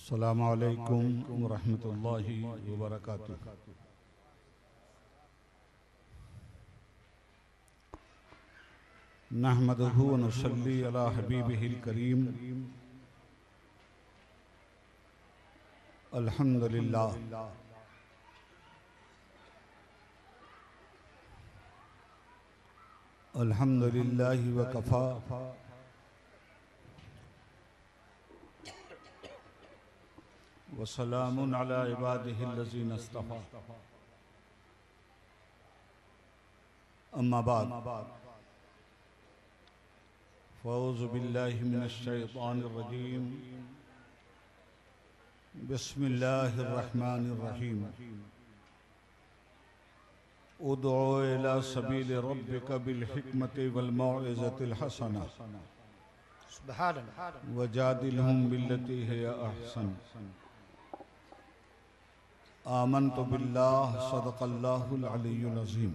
अस्सलामु अलैकुम वरहमतुल्लाहि वबरकातुह। नहमदुहु व नुसल्ली अला हबीबिहिल करीम। अल्हम्दुलिल्लाह। अल्हम्दुलिल्लाहि व कफ़ा वसलामुन अला इबादिहिल्लज़ीना इस्तफ़ा। अम्मा बाद फ़अऊज़ु बिल्लाहि मिनश शैतानिर रजीम। बिस्मिल्लाहिर रहमानिर रहीम। उदउ इला सबील रब्बिका बिल हिकमति वल मौइज़तिल हसना वजादिलहुम बिल्लती हिया अहसन। आमन्तु बिल्लाह सदक़ल्लाहुल अलियुल अज़ीम।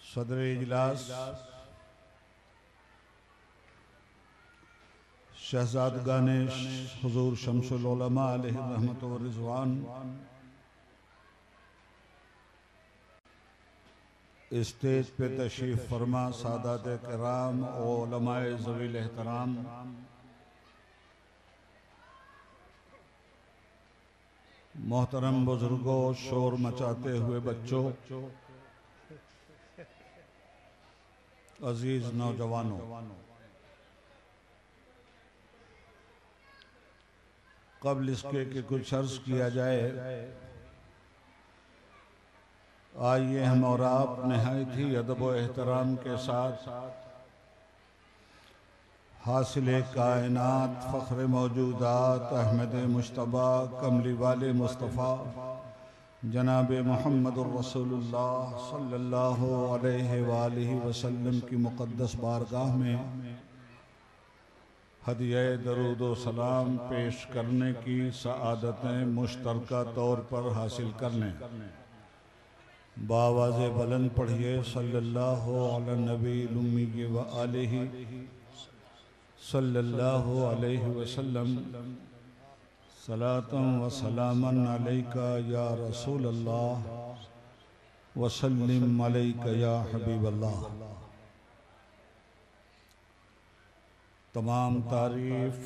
सदर इजलास शहजादगान हुज़ूर शम्सुल उलमा अलैहि रहमत व रिज़वान, स्टेज पे तशरीफ़ फरमा सादात किराम और उलमाए ज़वील एहतराम, मोहतरम बुजुर्गों, शोर मचाते हुए बच्चों, अजीज नौजवानों, क़ब्ल इसके कि कुछ अर्ज़ किया जाए, आइए हम और आप नहायत ही अदब व एहतराम के साथ हासिल कायनात फ़ख्र मौजूदात अहमद मुश्तबा कमली वाले मुस्तफ़ा जनाब मुहम्मदुर रसूलुल्लाह सल्लल्लाहु अलैहि वालिहि वसल्लम की मुक़द्दस बारगाह में हदिया दरूद व सलाम पेश करने की सआदतें मुश्तरका तौर पर हासिल करने। बावाज़े बुलंद पढ़िए सल्लल्लाहु अला नबील उम्मी व आलिहि सल्लल्लाहु अलैहि वसल्लम। सलातन व सलामन अलैका या रसूल अल्लाह वसल्लिम अलैका या हबीब अल्लाह। तमाम तारीफ़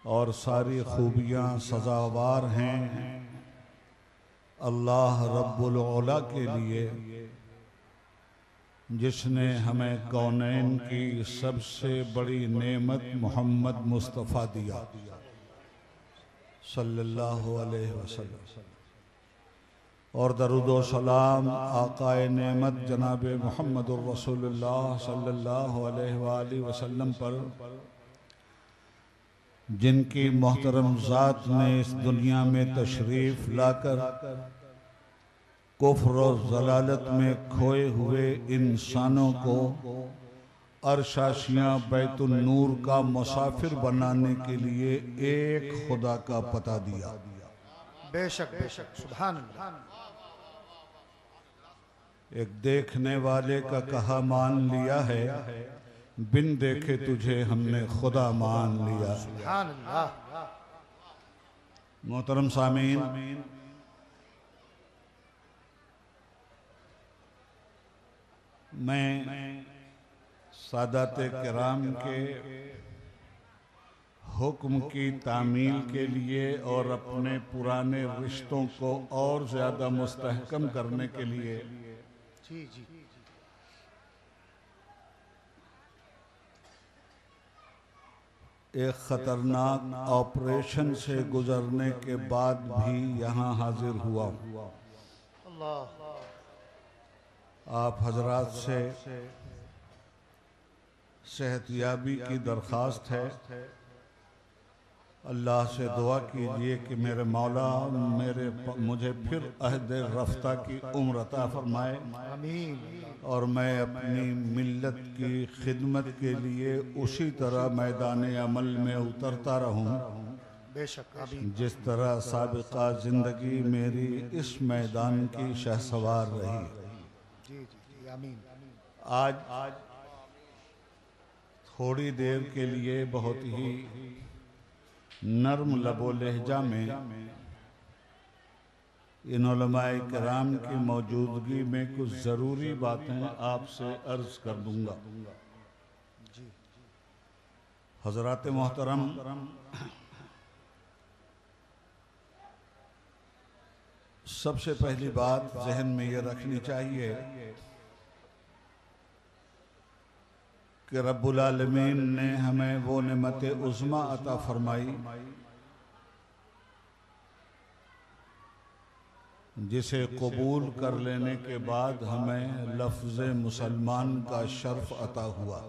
और सारी खूबियाँ सज़ावार हैं अल्लाह रब्बुल औला के लिए, जिसने हमें कौनैन की सबसे बड़ी नेमत मोहम्मद मुस्तफ़ा दिया सल्लल्लाहु अलैहि वसल्लम, और दरूद व सलाम आकाए नेमत जनाब मुहम्मदुर रसूलुल्लाह सल्लल्लाहु अलैहि वसल्लम पर, जिनकी मोहतरम ज़ात ने इस दुनिया में तशरीफ़ लाकर कुफ्र और ज़लालत में खोए हुए इंसानों को अरशाशियाँ बैतुल नूर का मुसाफिर बनाने के लिए एक खुदा का पता दिया। बेशक बेशक सुभान अल्लाह। एक देखने वाले का कहा मान लिया है, बिन देखे तुझे हमने खुदा मान लिया। सुभान अल्लाह। मोहतरम सामीन, मैं सादाते किराम के हुक्म की तामील के लिए और अपने पुराने रिश्तों को और ज़्यादा मुस्तहकम करने के लिए जी जी एक ख़तरनाक ऑपरेशन से गुजरने के बाद भी यहाँ हाजिर हुआ। अल्लाह। आप हजरात से सेहतयाबी की दरख्वास्त है। अल्लाह से दुआ कीजिए कि मेरे मौला मुझे फिर अहद रफ्ता की उम्र अता फरमाए आमीन। और मैं अपनी मिल्लत की खिदमत के लिए उसी तरह मैदान अमल में उतरता रहूं बेशक आमीन। जिस तरह साबिक़ा ज़िंदगी मेरी इस मैदान की शहसवार रही। जी जी जी आमीन। आज थोड़ी देर के लिए बहुत ही नर्म लबो लहजा में इन उलमाए किराम की मौजूदगी में कुछ ज़रूरी बातें आपसे अर्ज कर दूंगा। हज़रात मोहतरम, सबसे पहली बात जहन में ये रखनी चाहिए कि रब्बुल आलमीन ने हमें वो नेमत उज़्मा अता फरमाई जिसे कबूल कर लेने के बाद हमें लफ्ज़ मुसलमान का शर्फ अता हुआ।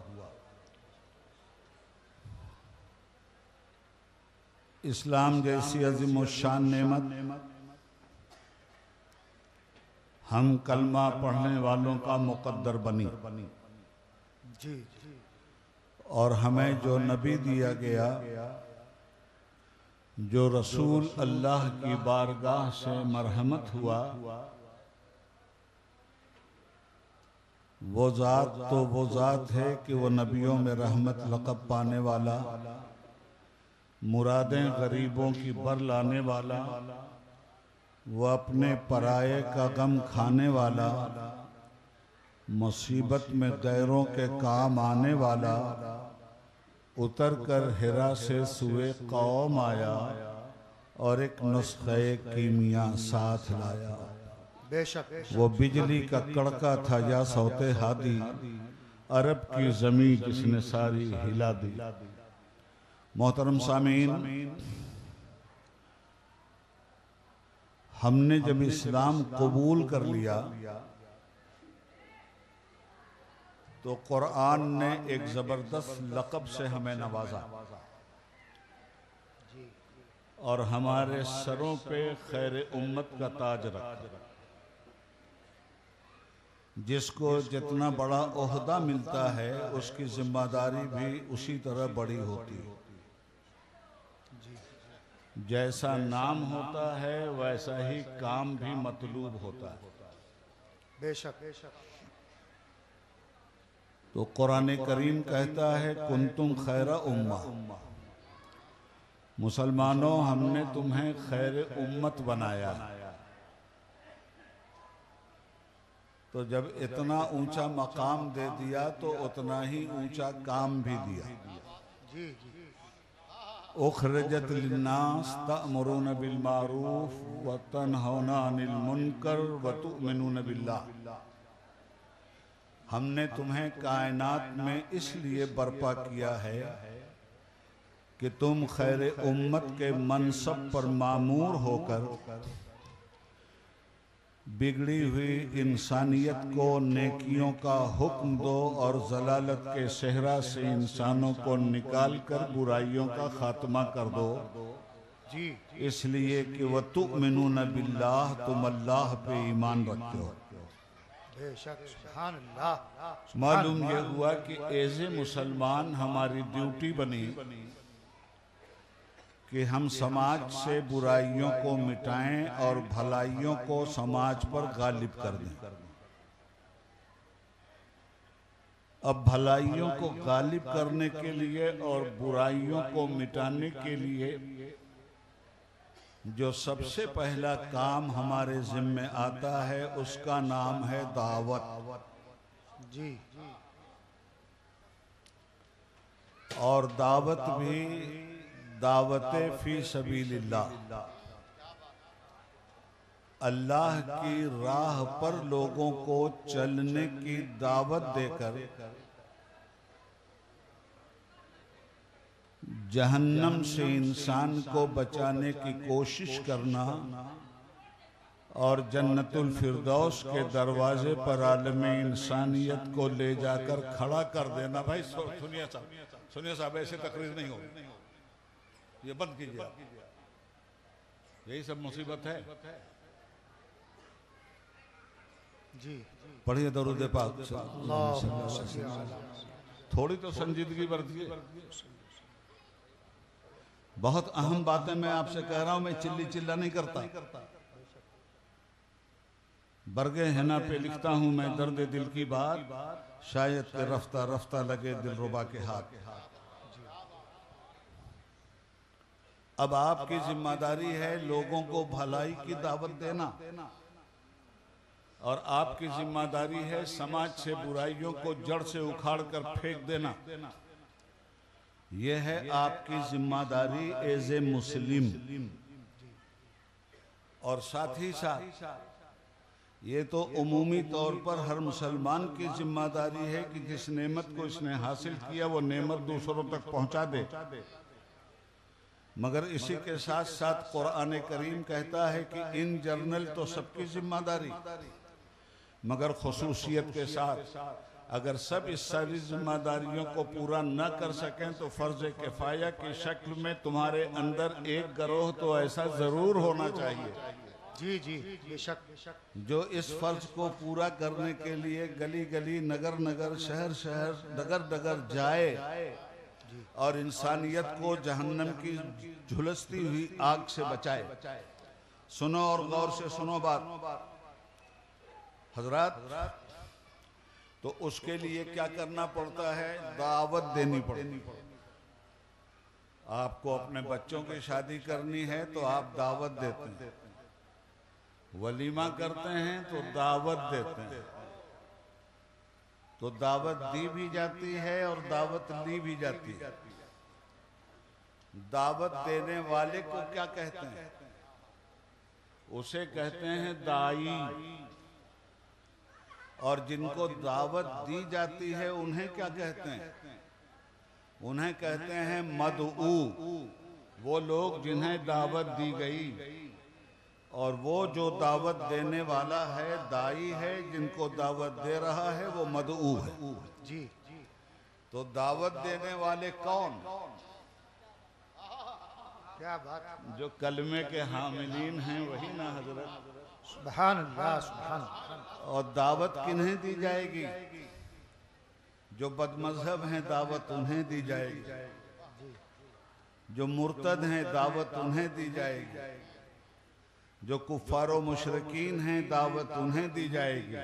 इस्लाम जैसी अज़ीम शान नेमत हम कलमा पढ़ने वालों का मुकद्दर बनी जी और हमें जो नबी दिया गया, जो रसूल अल्लाह की बारगाह से मरहमत हुआ, वो ज़ात है कि वो नबियों में रहमत लक़ब पाने वाला, मुरादें गरीबों की बर लाने वाला, वो अपने पराये का गम खाने वाला, मुसीबत में गैरों के काम आने वाला, उतर कर हिरा से सुए कौम आया और एक नुस्खे कीमिया साथ लाया। बेशक वो बिजली का कड़का था या सौते हादी, अरब की ज़मीं जिसने सारी हिला दी। मोहतरम सामीन, हमने जब इस्लाम कबूल कर लिया तो कुरान ने एक ज़बरदस्त लक़ब से हमें नवाजा और हमारे सरों पे खैर उम्मत का ताज रखा। जिसको जितना बड़ा ओहदा मिलता है उसकी जिम्मेदारी भी उसी तरह बड़ी होती है। जैसा नाम होता है वैसा ही काम भी मतलूब होता है। बेशक तो कुरान करीम कहता है कुंतुम खैरा उम्मा, मुसलमानों हमने तुम्हें खैर उम्मत बनाया। तो जब इतना ऊंचा मकाम दे दिया तो उतना ही ऊंचा काम भी दिया। जी उखरजत लिन्नास तअमुरून बिल मारूफ व तनहौना अनिल मुनकर व तुमिनून बिल्लाह। हमने तुम्हें कायनात में इसलिए बर्पा किया है कि तुम खैर उम्मत के मनसब पर मामूर होकर बिगड़ी हुई इंसानियत को नेकियों का हुक्म दो और जलालत के सहरा से इंसानों को निकाल कर बुराइयों का खात्मा कर दो। जी इसलिए कि वह तुमिनून बिल्लाह, तुम अल्लाह पे ईमान रखते हो। बेशक सुभान अल्लाह। मालूम यह हुआ कि एज़े मुसलमान हमारी ड्यूटी बनी कि हम समाज से बुराइयों को मिटाएं और भलाइयों को समाज पर गालिब कर दें। अब भलाइयों को गालिब करने के लिए और बुराइयों को मिटाने के लिए जो सबसे पहला काम हमारे जिम्मे आता है उसका नाम है दावत। जी और दावत भी दावत फी सबीलिल्लाह, अल्लाह की राह पर लोगों को चलने की दावत देकर जहन्नम से इंसान को बचाने की कोशिश करना और जन्नतुल फिरदौस के दरवाजे पर आलमे इंसानियत को ले जाकर खड़ा कर देना। भाई सुनिए साहब, ऐसे तकरीर नहीं हो, ये बंद कीजिए। यही सब मुसीबत है। जी पढ़िए दरूद पाक। अल्लाह थोड़ी तो संजीदगी बरतिए। बहुत अहम बातें मैं आपसे कह रहा हूं, मैं चिल्ली चिल्ला नहीं करता। बरगे हिना पे लिखता हूं मैं दर्द दिल की बात, शायद के रफ्ता रफ्ता लगे दिलरुबा के हाथ। अब आपकी जिम्मेदारी है लोगों को भलाई की दावत देना, और आपकी जिम्मेदारी है समाज से बुराइयों को जड़ से उखाड़ कर फेंक देना। यह है आपकी जिम्मेदारी एज ए मुस्लिम। और साथ ही साथ ये तो उमूमी तौर पर हर मुसलमान की जिम्मेदारी है कि जिस नेमत को इसने हासिल किया वो नेमत दूसरों तक पहुंचा दे। मगर इसी के साथ साथ कुरान करीम कहता है कि इन जनरल तो सबकी जिम्मेदारी, मगर खुसूसियत के साथ अगर सब इस सारी जिम्मेदारियों को पूरा न कर सकें तो फर्ज किफाया की शक्ल में तुम्हारे अंदर एक गिरोह तो ऐसा जरूर होना चाहिए जी जी बेशक जो इस फर्ज को पूरा करने के लिए गली गली, नगर नगर, शहर शहर, डगर डगर जाए और इंसानियत को जहन्नम की झुलसती हुई आग से बचाए। सुनो और गौर से सुनो बात हजरात, तो उसके लिए क्या करना पड़ता है? दावत देनी पड़ती है। आपको अपने बच्चों की शादी करनी है तो आप दावत देते हैं, वलीमा करते हैं तो दावत देते हैं, तो दावत दी भी जाती है और दावत ली भी जाती है। दावत देने वाले को क्या कहते हैं? उसे कहते हैं दाई, और जिनको दावत दी जाती है उन्हें क्या कहते हैं? उन्हें कहते हैं मदऊ। वो लोग जिन्हें दावत दी गई, और वो जो दावत देने वाला है दाई है, जिनको दावत दे रहा है वो मदऊ है जी। तो दावत देने वाले कौन? क्या बात, जो कलमे के हामिलीन हैं वही ना हजरत। सुभान अल्लाह सुभान अल्लाह। और दावत किन्हें दी जाएगी? जो बदमजहब हैं दावत उन्हें दी जाएगी, जो मुर्तद हैं दावत उन्हें दी जाएगी, जो कुफ्फारो मुशरिकीन हैं दावत उन्हें दी जाएगी,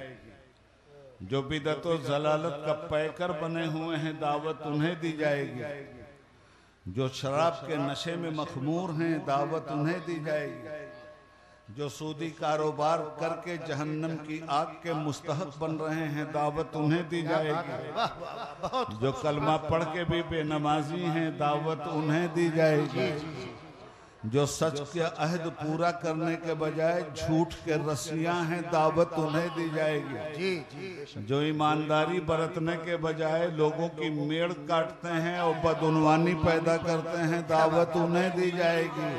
जो बिदअत व ज़लालत का पैकर बने हुए हैं दावत उन्हें दी जाएगी, जो शराब के नशे में मखमूर हैं दावत उन्हें दी जाएगी, जो सूदी कारोबार करके जहन्नम की आग के मुस्तहक बन रहे हैं दावत उन्हें दी जाएगी, जो कलमा पढ़ के भी बेनमाजी हैं दावत उन्हें दी जाएगी, जो सच के अहद पूरा करने के बजाय झूठ के रस्सियां हैं दावत उन्हें दी जाएगी, जी जी। जो ईमानदारी बरतने के बजाय लोगों की मेड़ काटते हैं और बदउनवानी पैदा करते हैं दावत उन्हें दी जाएगी,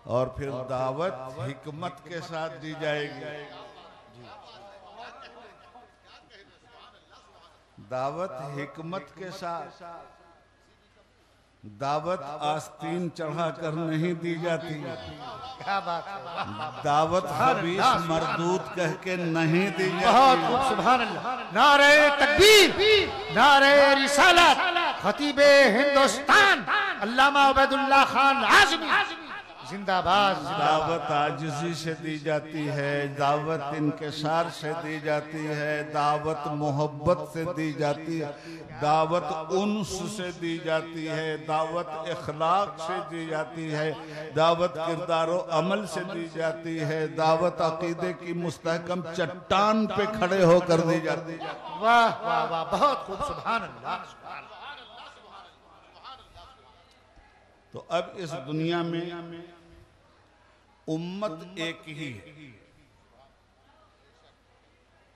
और फिर दावत हिकमत के साथ दी जाएगी। दावत हिकमत के साथ, दावत आस्तीन चढ़ा कर नहीं दी जाती, क्या बात है, दावत खबीस मरदूद कह के नहीं दी बहुत जाती। खूब सुभान अल्लाह। नारे तकबीर, नारे रिसालत, खतीबे हिंदुस्तान अल्लामा उबैदुल्लाह खान आज़मी जिंदाबाद। दावत आजिज़ी से दी जाती है, दावत इनकिसार से दी जाती है, दावत मोहब्बत से दी जाती है, दावत उन्स से दी जाती है, दावत इखलाक से दी जाती है, दावत किरदारो अमल से दी जाती है, दावत अकीदे की मुस्तहकम चट्टान पे खड़े होकर दी जाती है। वाह वाह वाह, बहुत खूब सुभान अल्लाह सुभान अल्लाह। तो अब इस दुनिया में उम्मत एक ही है,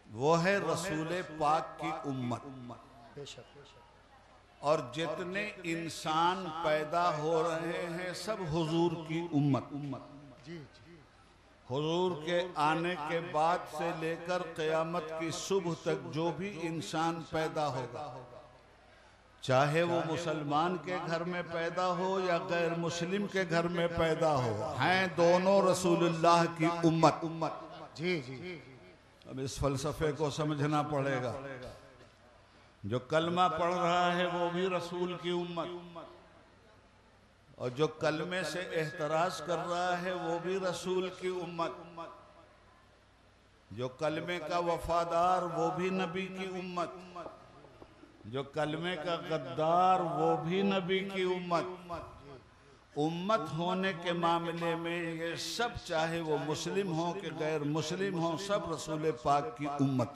वो है रसूल पाक की उम्मत। बेशक और जितने इंसान पैदा हो रहे हैं सब हुजूर की उम्मत। जी जी। हुजूर के आने के बाद से लेकर क़यामत की सुबह तक जो भी इंसान पैदा होगा, चाहे वो मुसलमान के घर में पैदा हो या गैर मुस्लिम के घर में पैदा हो, हैं दोनों रसूलुल्लाह की उम्मत। जी जी। अब इस फलसफे को समझना पड़ेगा। जो कलमा पढ़ रहा है वो भी रसूल की उम्मत, और जो कलमे से एहतराज कर रहा है वो भी रसूल की उम्मत। जो कलमे का वफादार वो भी नबी की उम्मत, जो कलमे का गद्दार वो भी नबी की उम्मत। उम्मत होने के मामले में ये सब, चाहे वो मुस्लिम हो कि गैर मुस्लिम हो, सब रसूल पाक की उम्मत।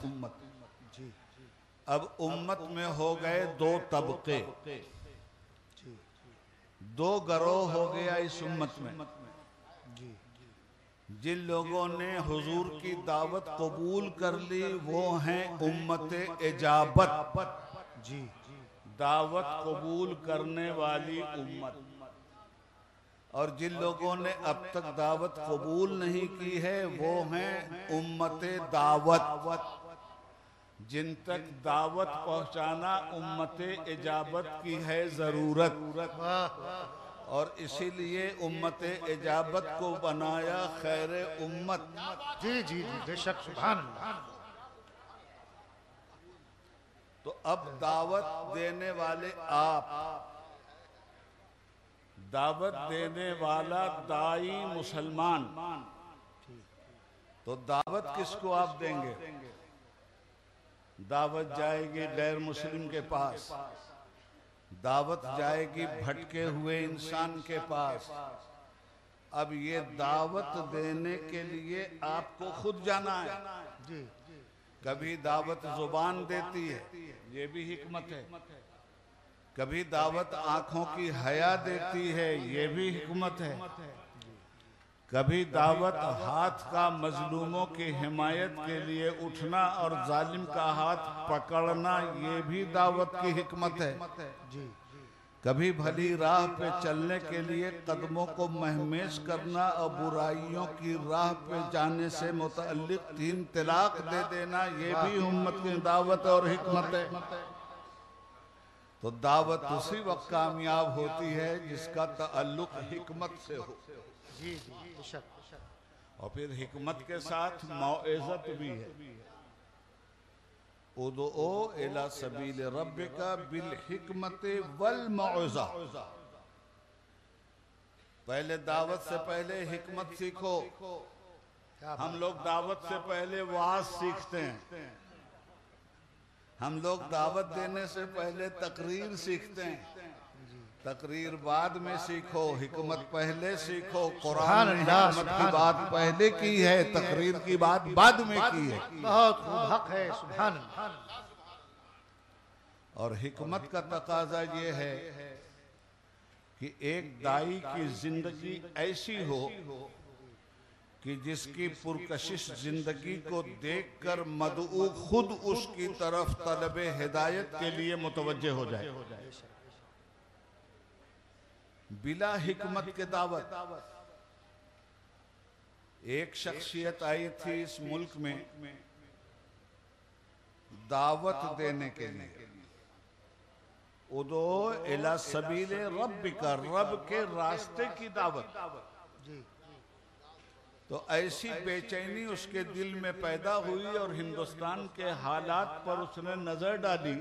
अब उम्मत में हो गए दो तबके, दो गरोह हो गया इस उम्मत में। जिन लोगों ने हुजूर की दावत कबूल कर ली वो हैं उम्मत इजाबत, जी, दावत कबूल करने वाली उम्मत। और जिन लोगों ने अब तक दावत कबूल नहीं की है वो हैं उम्मत दावत, जिन तक दावत पहुंचाना उम्मत इजाबत की है जरूरत। और इसीलिए उम्मत इजाबत को बनाया खैर उम्मत। जी जी जी, बेशक, सुभान अल्लाह। तो अब दावत देने वाले आप, दावत देने वाला दाई मुसलमान, तो दावत किसको आप देंगे? दावत जाएगी गैर मुस्लिम के पास, दावत जाएगी भटके हुए इंसान के पास। अब ये दावत देने के लिए आपको खुद जाना है। जी, कभी दावत जुबान देती है, ये भी हिकमत है। कभी दावत आंखों की हया देती है, ये भी हिकमत है। कभी दावत हाथ का मजलूमों की हिमायत के लिए उठना और जालिम का हाथ पकड़ना, ये भी दावत की हिकमत है। जी, कभी भली राह पे चलने के लिए कदमों को महमेज करना और बुराइयों की राह पे जाने से मुतअल्लिक 3 तलाक दे देना, ये भी उम्मत की दावत और हिकमत है। तो दावत उसी वक्त कामयाब होती है जिसका ताल्लुक हिकमत से हो। जी जी, बेशक। और फिर हिकमत के साथ मौइज़त भी है। उदो इला सबील रब्बिका बिल हिकमत वल मौइज़ा। पहले दावत से पहले हिकमत सीखो। हम लोग दावत से पहले वाज सीखते हैं, हम लोग दावत देने से पहले तकरीर सीखते हैं। तकरीर बाद में सीखो, हिकमत पहले सीखो। कुरान ने हिकमत की बात पहले की है, तकरीर की बात बाद में की है। बहुत खूब हक है, सुभान अल्लाह। और हिकमत का तकाजा ये है कि एक दाई की जिंदगी ऐसी हो कि जिसकी पुरकशिश जिंदगी को देखकर मदऊ खुद उसकी तरफ तलबे हिदायत के लिए मुतवज्जे हो जाए। बिला हिकमत के दावत। एक शख्सियत आई थी इस मुल्क में दावत देने के लिए, उदो इला सबील रब्बिका, रब के रास्ते की दावत। तो ऐसी बेचैनी उसके दिल में पैदा हुई और हिंदुस्तान के हालात पर उसने नजर डाली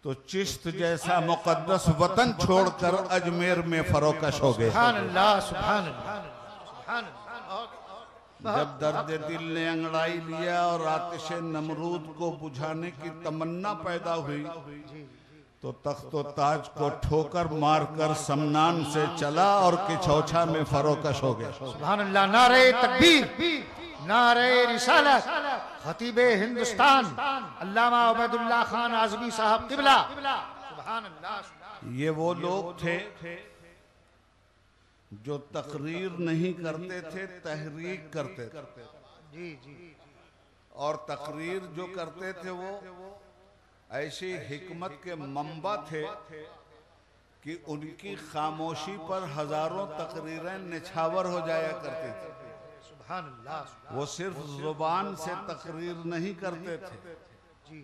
तो चिश्त जैसा मुकद्दस वतन छोड़कर अजमेर में फरोकश हो गए। सुभान अल्लाह, सुभान अल्लाह, सुभान अल्लाह। जब दर्द दिल ने अंगड़ाई लिया और आतिश नमरूद को बुझाने की तमन्ना पैदा हुई तो तख्त व ताज को ठोकर मारकर समनान से चला और किचौछा में फरोकश हो गया। सुभान अल्लाह। नारे तकबीर, नारे रिसालत, खतीबे हिंदुस्तान अल्लामा उबैदुल्लाह खान आज़मी साहब क़िबला। सुभान अल्लाह। ये वो लोग थे जो तकरीर नहीं करते थे, तहरीक करते थे। जी जी। और तकरीर जो करते थे वो ऐसी हिकमत के मंबा थे कि उनकी खामोशी पर हजारों तकरीरें निछावर हो जाया करती थी। सुभान अल्लाह। वो सिर्फ जुबान से तकरीर नहीं करते थे, जी,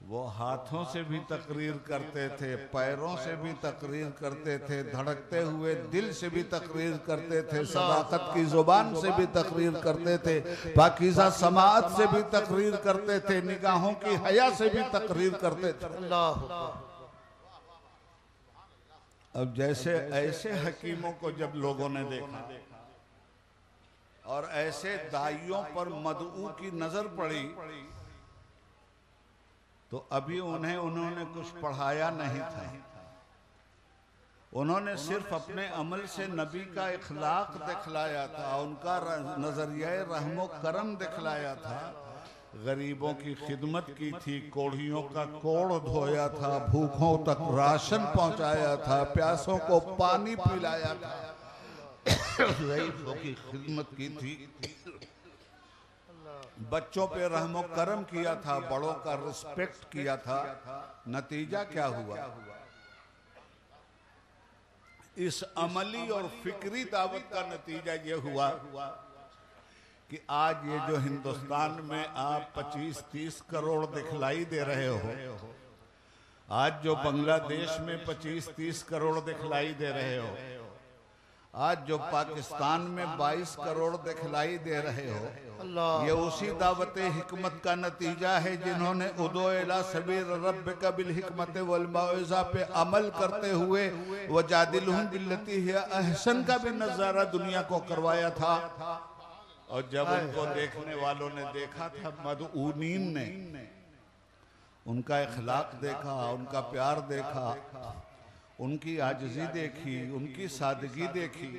वो हाथों से भी तकरीर करते थे, पैरों से भी तकरीर करते थे, धड़कते हुए दिल से भी तकरीर करते थे, सदाकत की जुबान से भी तकरीर करते थे, पाकीज़ा समाअत से भी तकरीर करते थे, निगाहों की हया से भी तकरीर करते थे। अल्लाह। अब जैसे ऐसे हकीमों को जब लोगों ने देखा और ऐसे दाइयों पर मदऊ की नजर पड़ी तो अभी उन्होंने कुछ पढ़ाया नहीं था। उन्होंने सिर्फ अपने अमल से नबी का इखलाक दिखलाया था, उनका नजरिया रहमो करम दिखलाया था, गरीबों की खिदमत की थी, कोढ़ियों का कोढ़ धोया था, भूखों तक राशन पहुंचाया था, प्यासों को पानी पिलाया था, ज़ईफ़ों की खिदमत की थी, बच्चों पे रहमो करम किया था, बड़ों का रिस्पेक्ट किया था। नतीजा क्या हुआ? इस अमली और फिक्री दावत का नतीजा ये हुआ कि आज ये जो हिंदुस्तान में आप 25-30 करोड़ दिखलाई दे रहे हो, आज जो बांग्लादेश में 25-30 करोड़ दिखलाई दे रहे हो, आज जो पाकिस्तान में 22 करोड़ दिखलाई दे रहे हो, ये उसी दावत हिकमत का नतीजा है जिन्होंने उदो इला सबील रब्बिका बिल हिकमत वल मौइज़ा पे अमल करते हुए वजादिलहुम बिल्लती हिय अहसन का भी नजारा दुनिया को करवाया था। और जब उनको देखने वालों ने देखा था, मदऊनीन ने उनका इखलाक देखा, उनका प्यार देखा, उनकी आजिज़ी देखी, उनकी सादगी देखी,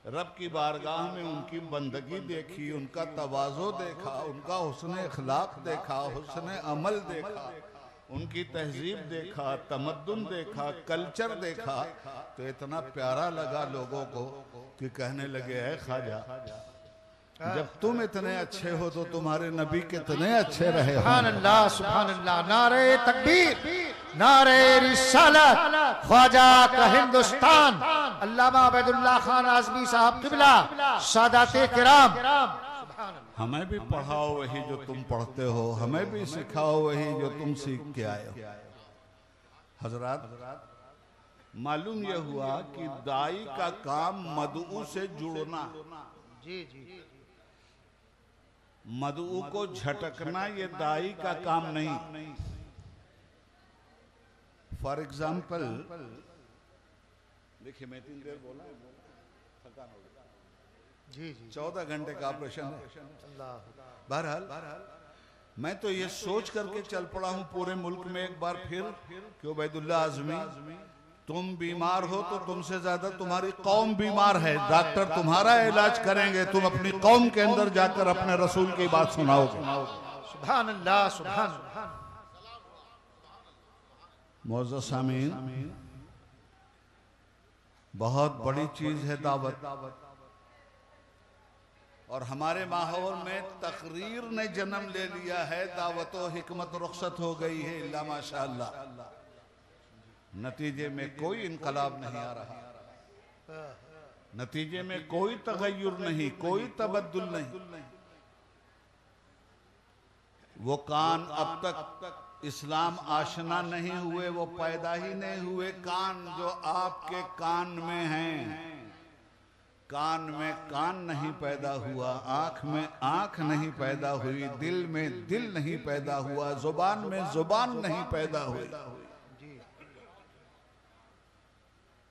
रब की बारगाह में उनकी बंदगी देखी, उनका तवाज़ो देखा, उनका हुस्न इखलाक देखा, हुस्न अमल देखा, उनकी तहजीब देखा, तमद्दुन देखा, कल्चर देखा, तो इतना प्यारा लगा लोगों को कि कहने लगे, है ख्वाजा, जब तुम इतने अच्छे हो तो तुम्हारे नबी कितने अच्छे रहे। सुभान अल्लाह, सुभान अल्लाह। नारे तकबीर, नारे रिसालत, ख्वाजा का हिंदुस्तान, अल्लामा अबैदुल्लाह खान आज़मी साहब क़िबला, सादाते किराम। हमें भी पढ़ाओ वही जो तुम पढ़ते हो, हमें भी सिखाओ वही जो तुम सीख के आए हो। हजरात, मालूम यह हुआ कि दाई का काम मदऊ से जुड़ना, जी जी, मदऊ को झटकना ये दाई का काम नहीं। फॉर एग्जाम्पल, देखिए मैं 3 देर बोला, थकान हो गया, जी जी, 14 घंटे का ऑपरेशन है। बहरहाल मैं तो ये सोच करके चल पड़ा हूं पूरे मुल्क में एक बार फिर कि उबैदुल्लाह आज़मी, तुम बीमार हो तो तुमसे ज्यादा तुम्हारी कौम बीमार है, डॉक्टर तुम्हारा इलाज करेंगे, तुम अपनी कौम के अंदर जाकर अपने रसूल की बात सुनाओगे। सुभान अल्लाह, सुभान अल्लाह। मौजूद सामीन, बहुत बड़ी चीज है दावत, और हमारे माहौल में तकरीर ने जन्म ले लिया है, दावत व हिकमत रुखसत हो गई है, इल्ला माशाअल्लाह। नतीजे में कोई इनकलाब नहीं आ रहा, नतीजे में कोई तगय्युर नहीं, कोई तबद्दुल नहीं। वो कान अब तक इस्लाम आशना नहीं हुए, वो पैदा ही नहीं हुए कान जो आपके कान में हैं। कान में कान नहीं पैदा हुआ, आंख में आंख नहीं पैदा हुई, दिल में दिल नहीं पैदा हुआ, जुबान में जुबान नहीं पैदा हुई।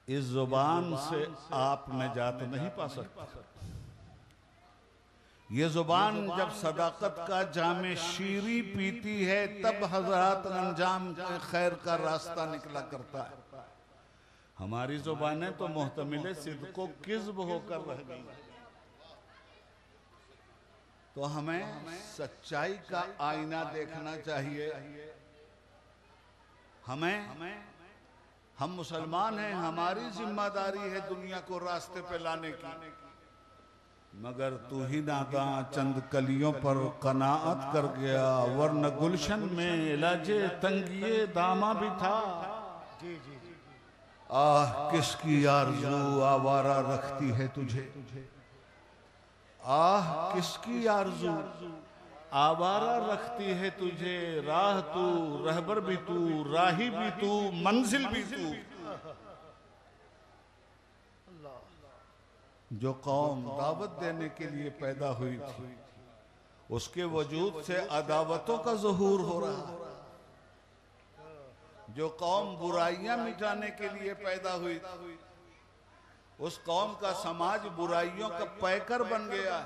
इस जुबान से आप निजात नहीं पा सकते। ये जुबान जब सदाकत का जामे शीरी पीती है तब हजरात अंजाम खैर का रास्ता निकला करता है। हमारी जुबानें तो मुहतमिले सिद्क़ को किज़्ब होकर रह गई। तो हमें सच्चाई का आईना देखना चाहिए। हम मुसलमान हैं, हमारी जिम्मेदारी है दुनिया को रास्ते पे लाने की, मगर तू ही नादा चंद कलियों पर कनाअत कर गया, वरन गुलशन में इलाजे तंगिए दामा भी था। आह किसकी आरज़ू आवारा रखती है तुझे, आह किसकी आरज़ू आवारा रखती है तुझे, राह तू रहबर भी तू, राही भी तू, मंजिल भी तू। जो कौम दावत देने के लिए पैदा हुई थी उसके वजूद से अदावतों का ज़हूर हो रहा है। जो कौम बुराइयां मिटाने के लिए पैदा हुई उस कौम का समाज बुराइयों का पैकर बन गया।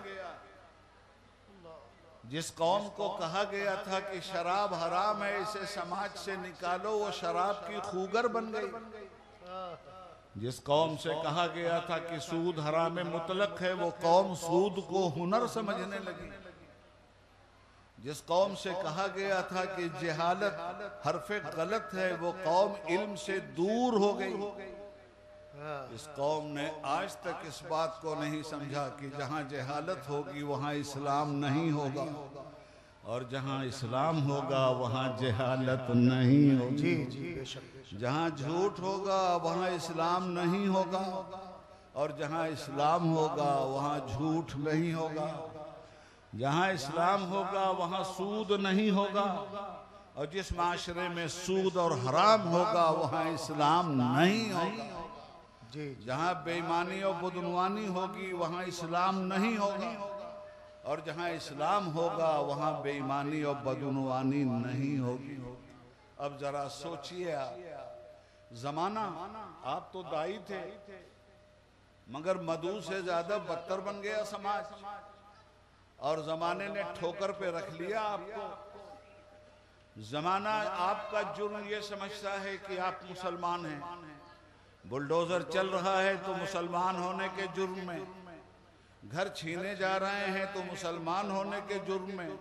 जिस कौम को कहा गया था कि शराब हराम है, इसे समाज से निकालो, वो शराब की खूगर बन गई। जिस कौम से कहा गया था कि सूद हराम मुतलक है, वो कौम सूद को हुनर समझने लगी। जिस कौम से कहा गया था कि जहालत हरफे गलत है, वो कौम इल्म से दूर हो गई। इस कौम ने आज तक इस बात को नहीं समझा कि जहाँ जहालत होगी वहाँ इस्लाम नहीं होगा, और जहाँ इस्लाम होगा वहाँ जहालत नहीं होगी। जहाँ झूठ होगा वहाँ इस्लाम नहीं होगा, और जहाँ इस्लाम होगा वहाँ झूठ नहीं होगा। जहाँ इस्लाम होगा वहाँ सूद नहीं होगा, और जिस माशरे में सूद और हराम होगा वहाँ इस्लाम नहीं होगा। जहाँ बेईमानी और बदनवानी होगी वहाँ इस्लाम नहीं होगा, और जहाँ इस्लाम होगा वहाँ बेईमानी और बदनवानी नहीं होगी। अब जरा सोचिए आप, जमाना, आप तो दाई थे, मगर मधु से ज्यादा बदतर बन गया समाज, और जमाने ने ठोकर पे रख लिया आपको। जमाना आपका जुर्म ये समझता है कि आप मुसलमान हैं। बुलडोजर चल रहा है तो मुसलमान होने के जुर्म में, घर छीने जा रहे हैं तो मुसलमान होने के जुर्म में,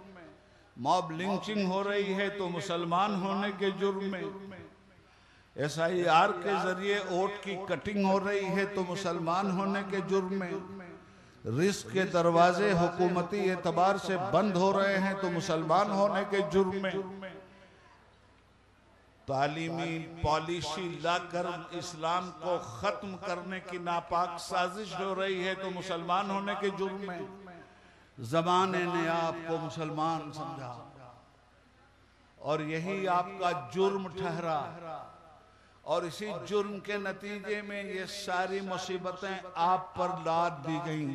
मॉब लिंचिंग हो रही है तो मुसलमान होने के जुर्म में, SIR के जरिए वोट की कटिंग हो रही है तो मुसलमान होने के जुर्म में, रिस्क के दरवाजे हुकूमती एतबार से बंद हो रहे हैं तो मुसलमान होने के जुर्म में, तालीमी पॉलिसी लाकर इस्लाम को खत्म करने की नापाक साजिश हो रही है तो मुसलमान होने के जुर्म में। जमाने ने आपको मुसलमान समझा, और यही आपका जुर्म ठहरा, और इसी जुर्म के नतीजे में ये सारी मुसीबतें आप पर लाद दी गईं।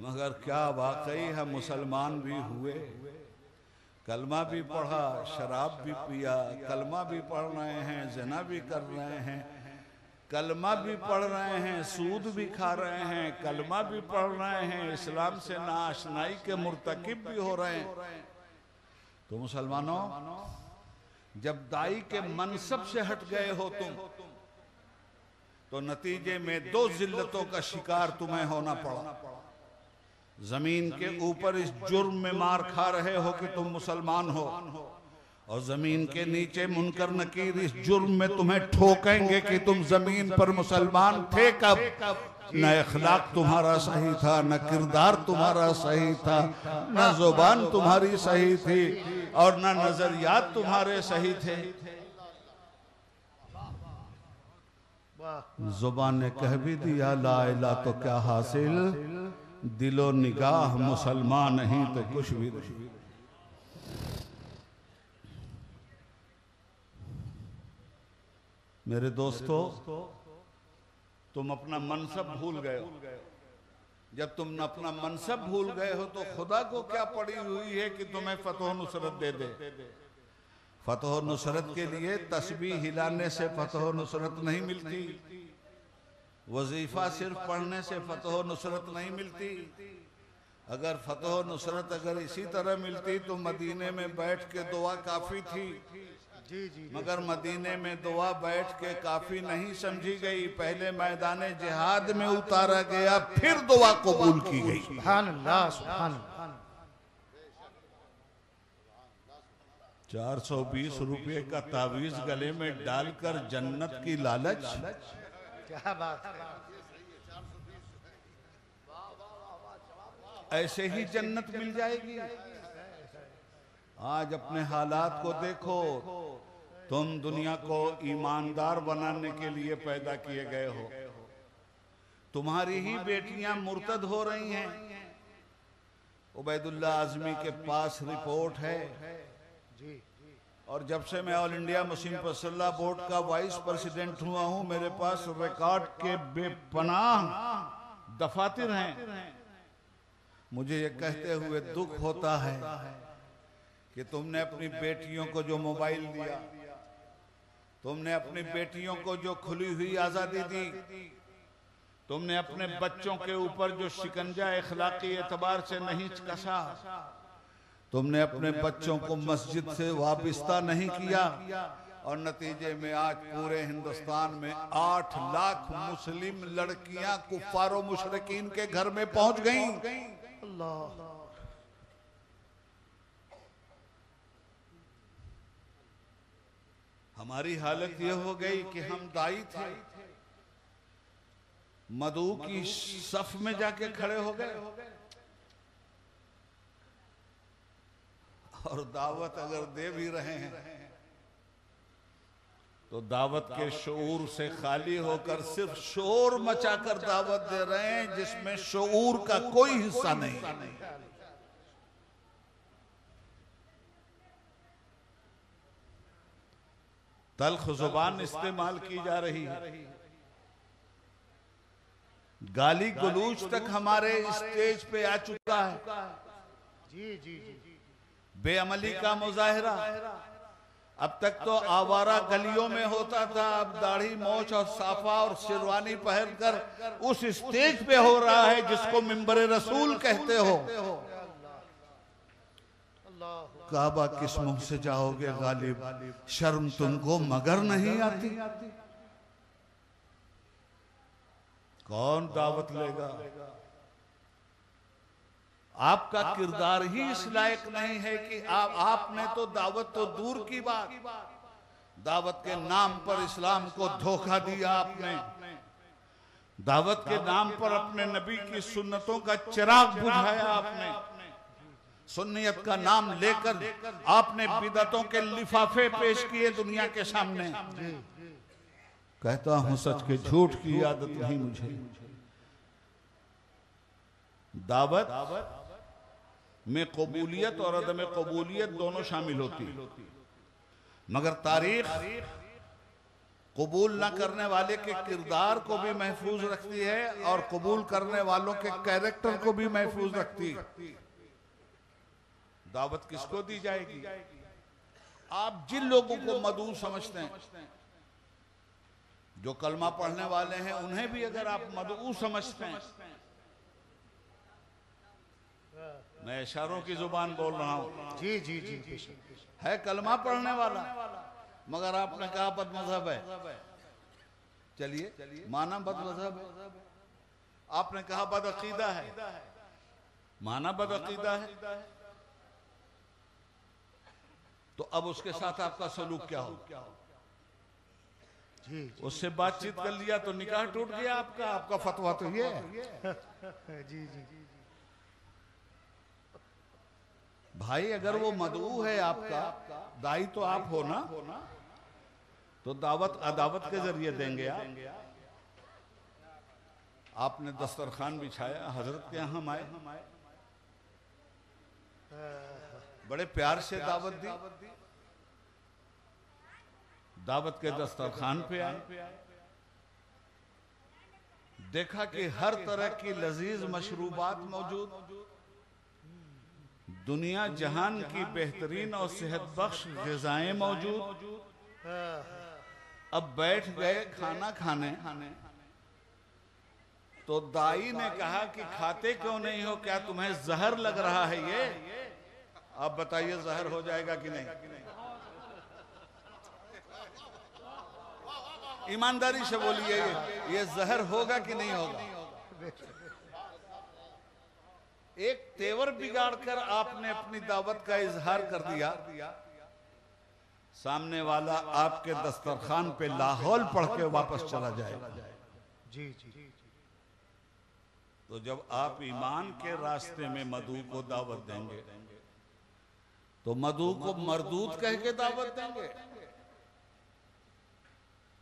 मगर क्या वाकई हम मुसलमान भी हुए? कलमा भी पढ़ा, शराब भी पिया, कलमा भी पढ़ रहे हैं, ज़िना भी कर रहे हैं, कलमा भी पढ़ रहे हैं, सूद भी खा रहे हैं, कलमा भी पढ़ रहे हैं, इस्लाम से नाआशनाई के मुर्तकिब भी हो रहे हैं। तो मुसलमानों, जब दाई के मनसब से हट गए हो तुम, तो नतीजे में दो जिल्लतों का शिकार तुम्हें होना पड़ा। जमीन के ऊपर इस जुर्म में मार खा रहे हो कि तुम मुसलमान हो, और जमीन के नीचे मुनकर नकीर इस जुर्म में तुम्हें ठोकेंगे कि तुम जमीन पर मुसलमान थे कब। न इखलाक तुम्हारा सही था, न किरदार तुम्हारा सही था, न जुबान तुम्हारी सही थी, और न नजरियात तुम्हारे सही थे। जुबान ने कह भी दिया ला इला तो क्या हासिल, दिलो निगाह मुसलमान नहीं तो कुछ भी नहीं। मेरे दोस्तों, तुम अपना मनसब भूल गए हो। जब तुम अपना मनसब भूल गए हो तो खुदा को क्या पड़ी हुई है कि तुम्हें फतह नुसरत दे दे। फतह नुसरत के लिए तस्बीह हिलाने से फतह नुसरत नहीं मिलती, वजीफा सिर्फ पढ़ने से फतह नुसरत नहीं मिलती। अगर फतह नुसरत अगर इसी तरह मिलती तो मदीने में बैठ के दुआ काफी थी। मगर मदीने में दुआ बैठ के काफी नहीं समझी गई, पहले मैदान जिहाद में उतारा गया, फिर दुआ कबूल की गई। सुभान अल्लाह, सुभान अल्लाह। 420 रुपये का तावीज गले में डालकर जन्नत की लालच, क्या बात है। ऐसे ही जन्नत मिल जाएगी। आज अपने हालात को देखो, तुम दुनिया को ईमानदार बनाने के लिए पैदा किए गए हो। तुम्हारी ही बेटियां मुर्तद हो रही हैं। उबैदुल्ला आजमी के पास रिपोर्ट है, और जब से मैं ऑल इंडिया मुस्लिम फसल्ला बोर्ड का वाइस प्रेसिडेंट हुआ हूं, मेरे पास रिकॉर्ड के बेपनाह दफातर हैं। मुझे ये कहते हुए दुख होता है कि तुमने अपनी बेटियों को जो मोबाइल दिया, तुमने अपनी बेटियों को जो खुली हुई आजादी दी, तुमने अपने बच्चों के ऊपर जो शिकंजा इखलाकी एतबार से नहीं कसा, तुमने अपने बच्चों को मस्जिद से वाबस्ता नहीं किया, और नतीजे में आज पूरे हिंदुस्तान में 8 लाख मुस्लिम लड़कियां कुफ्फारो मुशरिकीन के घर में पहुंच गईं। अल्लाह। हमारी हालत यह हो गई कि हम दाई थे, मधु की सफ में जाके खड़े हो गए, और दावत अगर दे भी रहे हैं तो दावत के शऊर से खाली होकर सिर्फ शोर मचाकर दावत दे रहे हैं, जिसमें शऊर का कोई हिस्सा नहीं। तल्ख जुबान इस्तेमाल की जा रही है, गाली गलूच तक हमारे स्टेज पे आ चुका है। जी जी जी। बेअमली का मुजाहिरा अब तक तो आवारा गलियों में होता था, अब दाढ़ी मोछ और साफा और शेरवानी पहनकर उस स्टेज पे हो रहा है जिसको मिंबर रसूल कहते हो। काबा किस मुंह से जाओगे गालिब, शर्म तुमको मगर नहीं आती। कौन दावत लेगा? आपका किरदार ही इस लायक नहीं है कि आपने तो दावत तो दूर की बात, दावत के नाम पर इस्लाम को धोखा दिया आपने, दावत के नाम पर अपने नबी की सुन्नतों का चिराग बुझाया आपने, सुन्नियत का नाम लेकर आपने बिदअतों के लिफाफे पेश किए दुनिया के सामने। कहता हूं सच के झूठ की आदत नहीं मुझे। दावत में कबूलियत और अदम कबूलियत दोनों शामिल होती, मगर तारीख कबूल न करने वाले के किरदार को भी महफूज रखती है और कबूल करने वालों के कैरेक्टर को भी महफूज रखती है। दावत किसको दी जाएगी? आप जिन लोगों को मदऊ समझते हैं, जो कलमा पढ़ने वाले हैं, उन्हें भी अगर आप मदऊ समझते हैं, मैं इशारों की जुबान बोल रहा हूं। जी जी जी। है कलमा पढ़ने वाला, मगर आपने कहा बद मजहब है, चलिए माना बद मजहब है, आपने कहा बद अकीदा है, माना बद अकीदा है, तो अब उसके साथ आपका सलूक क्या हो? जी उससे बातचीत कर लिया तो निकाह टूट गया आपका। आपका फतवा तो ये है। जी जी। भाई अगर वो मदऊ है आपका, दाई तो आप हो ना, तो दावत अदावत के जरिए देंगे आप। आपने दस्तरखान बिछाया, हजरत के यहाँ हम आए, बड़े प्यार से दावत दी, दावत के दस्तरखान पे आए, देखा कि हर तरह की लजीज मशरूबात मौजूद, दुनिया जहान की बेहतरीन और सेहत बख्श ग़िज़ाएं मौजूद। अब बैठ गए खाना खाने, तो दाई ने कहा कि खाते क्यों नहीं हो, क्या तुम्हें जहर लग रहा है? ये आप बताइए जहर हो जाएगा कि नहीं? ईमानदारी से बोलिए, ये जहर होगा कि नहीं होगा? एक तेवर बिगाड़कर आपने अपनी दावत का इजहार कर दिया, सामने वाला आपके दस्तरखान पे लाहौल पढ़ के वापस चला जाएगा। जी जी। तो जब आप ईमान के रास्ते में मदऊ को दावत देंगे, तो मदऊ को मरदूद कह के दावत देंगे,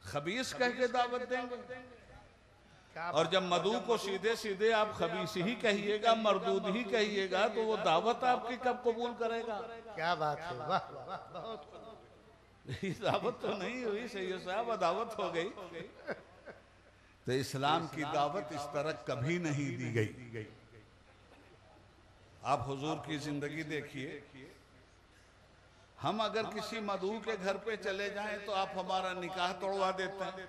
खबीस कह के दावत देंगे। और जब मदऊ को सीधे सीधे आप खबीस ही कहिएगा, मरदूद ही कहिएगा, तो वो दावत आपकी कब कबूल करेगा? क्या बात है, वाह बहुत। दावत तो नहीं हुई सैयद साहब, दावत हो गई। तो इस्लाम की दावत इस तरह कभी नहीं दी गई। आप हुजूर की जिंदगी देखिए, हम अगर किसी मदऊ के घर पे चले जाएं तो आप हमारा निकाह तोड़वा देते हैं,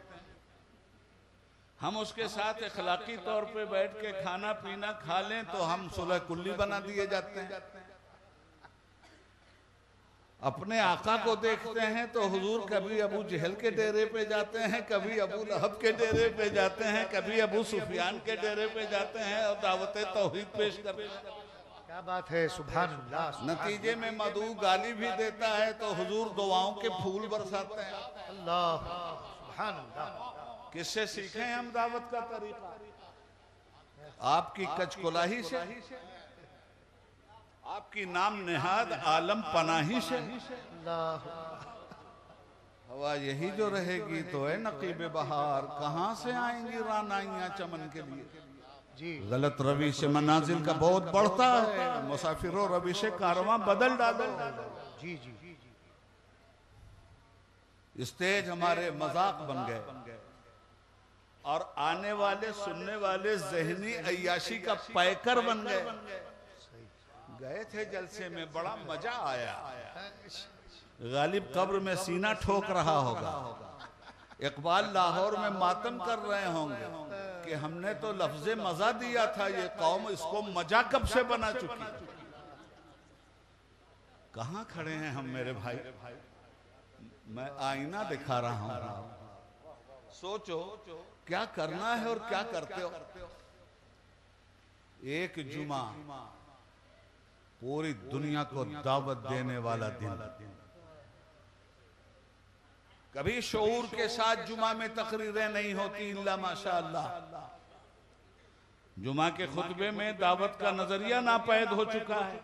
हम उसके साथ अखलाकी तौर पे बैठ के खाना पीना खा लें तो हम सुलह कुल्ली बना दिए जाते हैं। अपने आका को देखते हैं तो हुजूर कभी अबू जहल के डेरे पे जाते हैं, कभी अबू लहब के डेरे पे जाते हैं, कभी अबू सुफियान के डेरे पे जाते हैं और दावत तौहीद पेश करते हैं। क्या बात है, सुभान अल्लाह। नतीजे में मदऊ गाली भी देता है तो हुजूर दुआओं के फूल बरसाते हैं। अल्लाह, सुभान अल्लाह। किससे सीखे हम दावत का तरीका? आपकी कचकुलाही से, आपकी नाम नेहाद आलम पनाही से। हवा यही जो रहेगी तो है नकीब बहार, कहाँ से आएंगी रानाइयां चमन के लिए। जी, गलत रवि से मनाजिल का बहुत बढ़ता है, मुसाफिरों रवि से कारवां बदल डालो। जी जी, स्टेज हमारे मजाक बन गए और आने वाले सुनने वाले जहनी अय्याशी का पैकर बन गए। गए थे जलसे में, बड़ा मजा आया। गालिब कब्र में सीना ठोक रहा होगा, इकबाल लाहौर में मातम कर रहे होंगे कि हमने तो लफ्ज़े मजा दिया था, ये कौम इसको मजा कब से बना चुकी। कहाँ खड़े हैं हम मेरे भाई? मैं आईना दिखा रहा हूं, सोचो क्या करना है और क्या करते हो। एक जुमा पूरी दुनिया को दावत देने वाला दिन। कभी शऊर के साथ जुमा में तकरीरें नहीं होती इल्ला माशाअल्लाह। जुमा के खुतबे में दावत का नजरिया नापैद हो चुका है।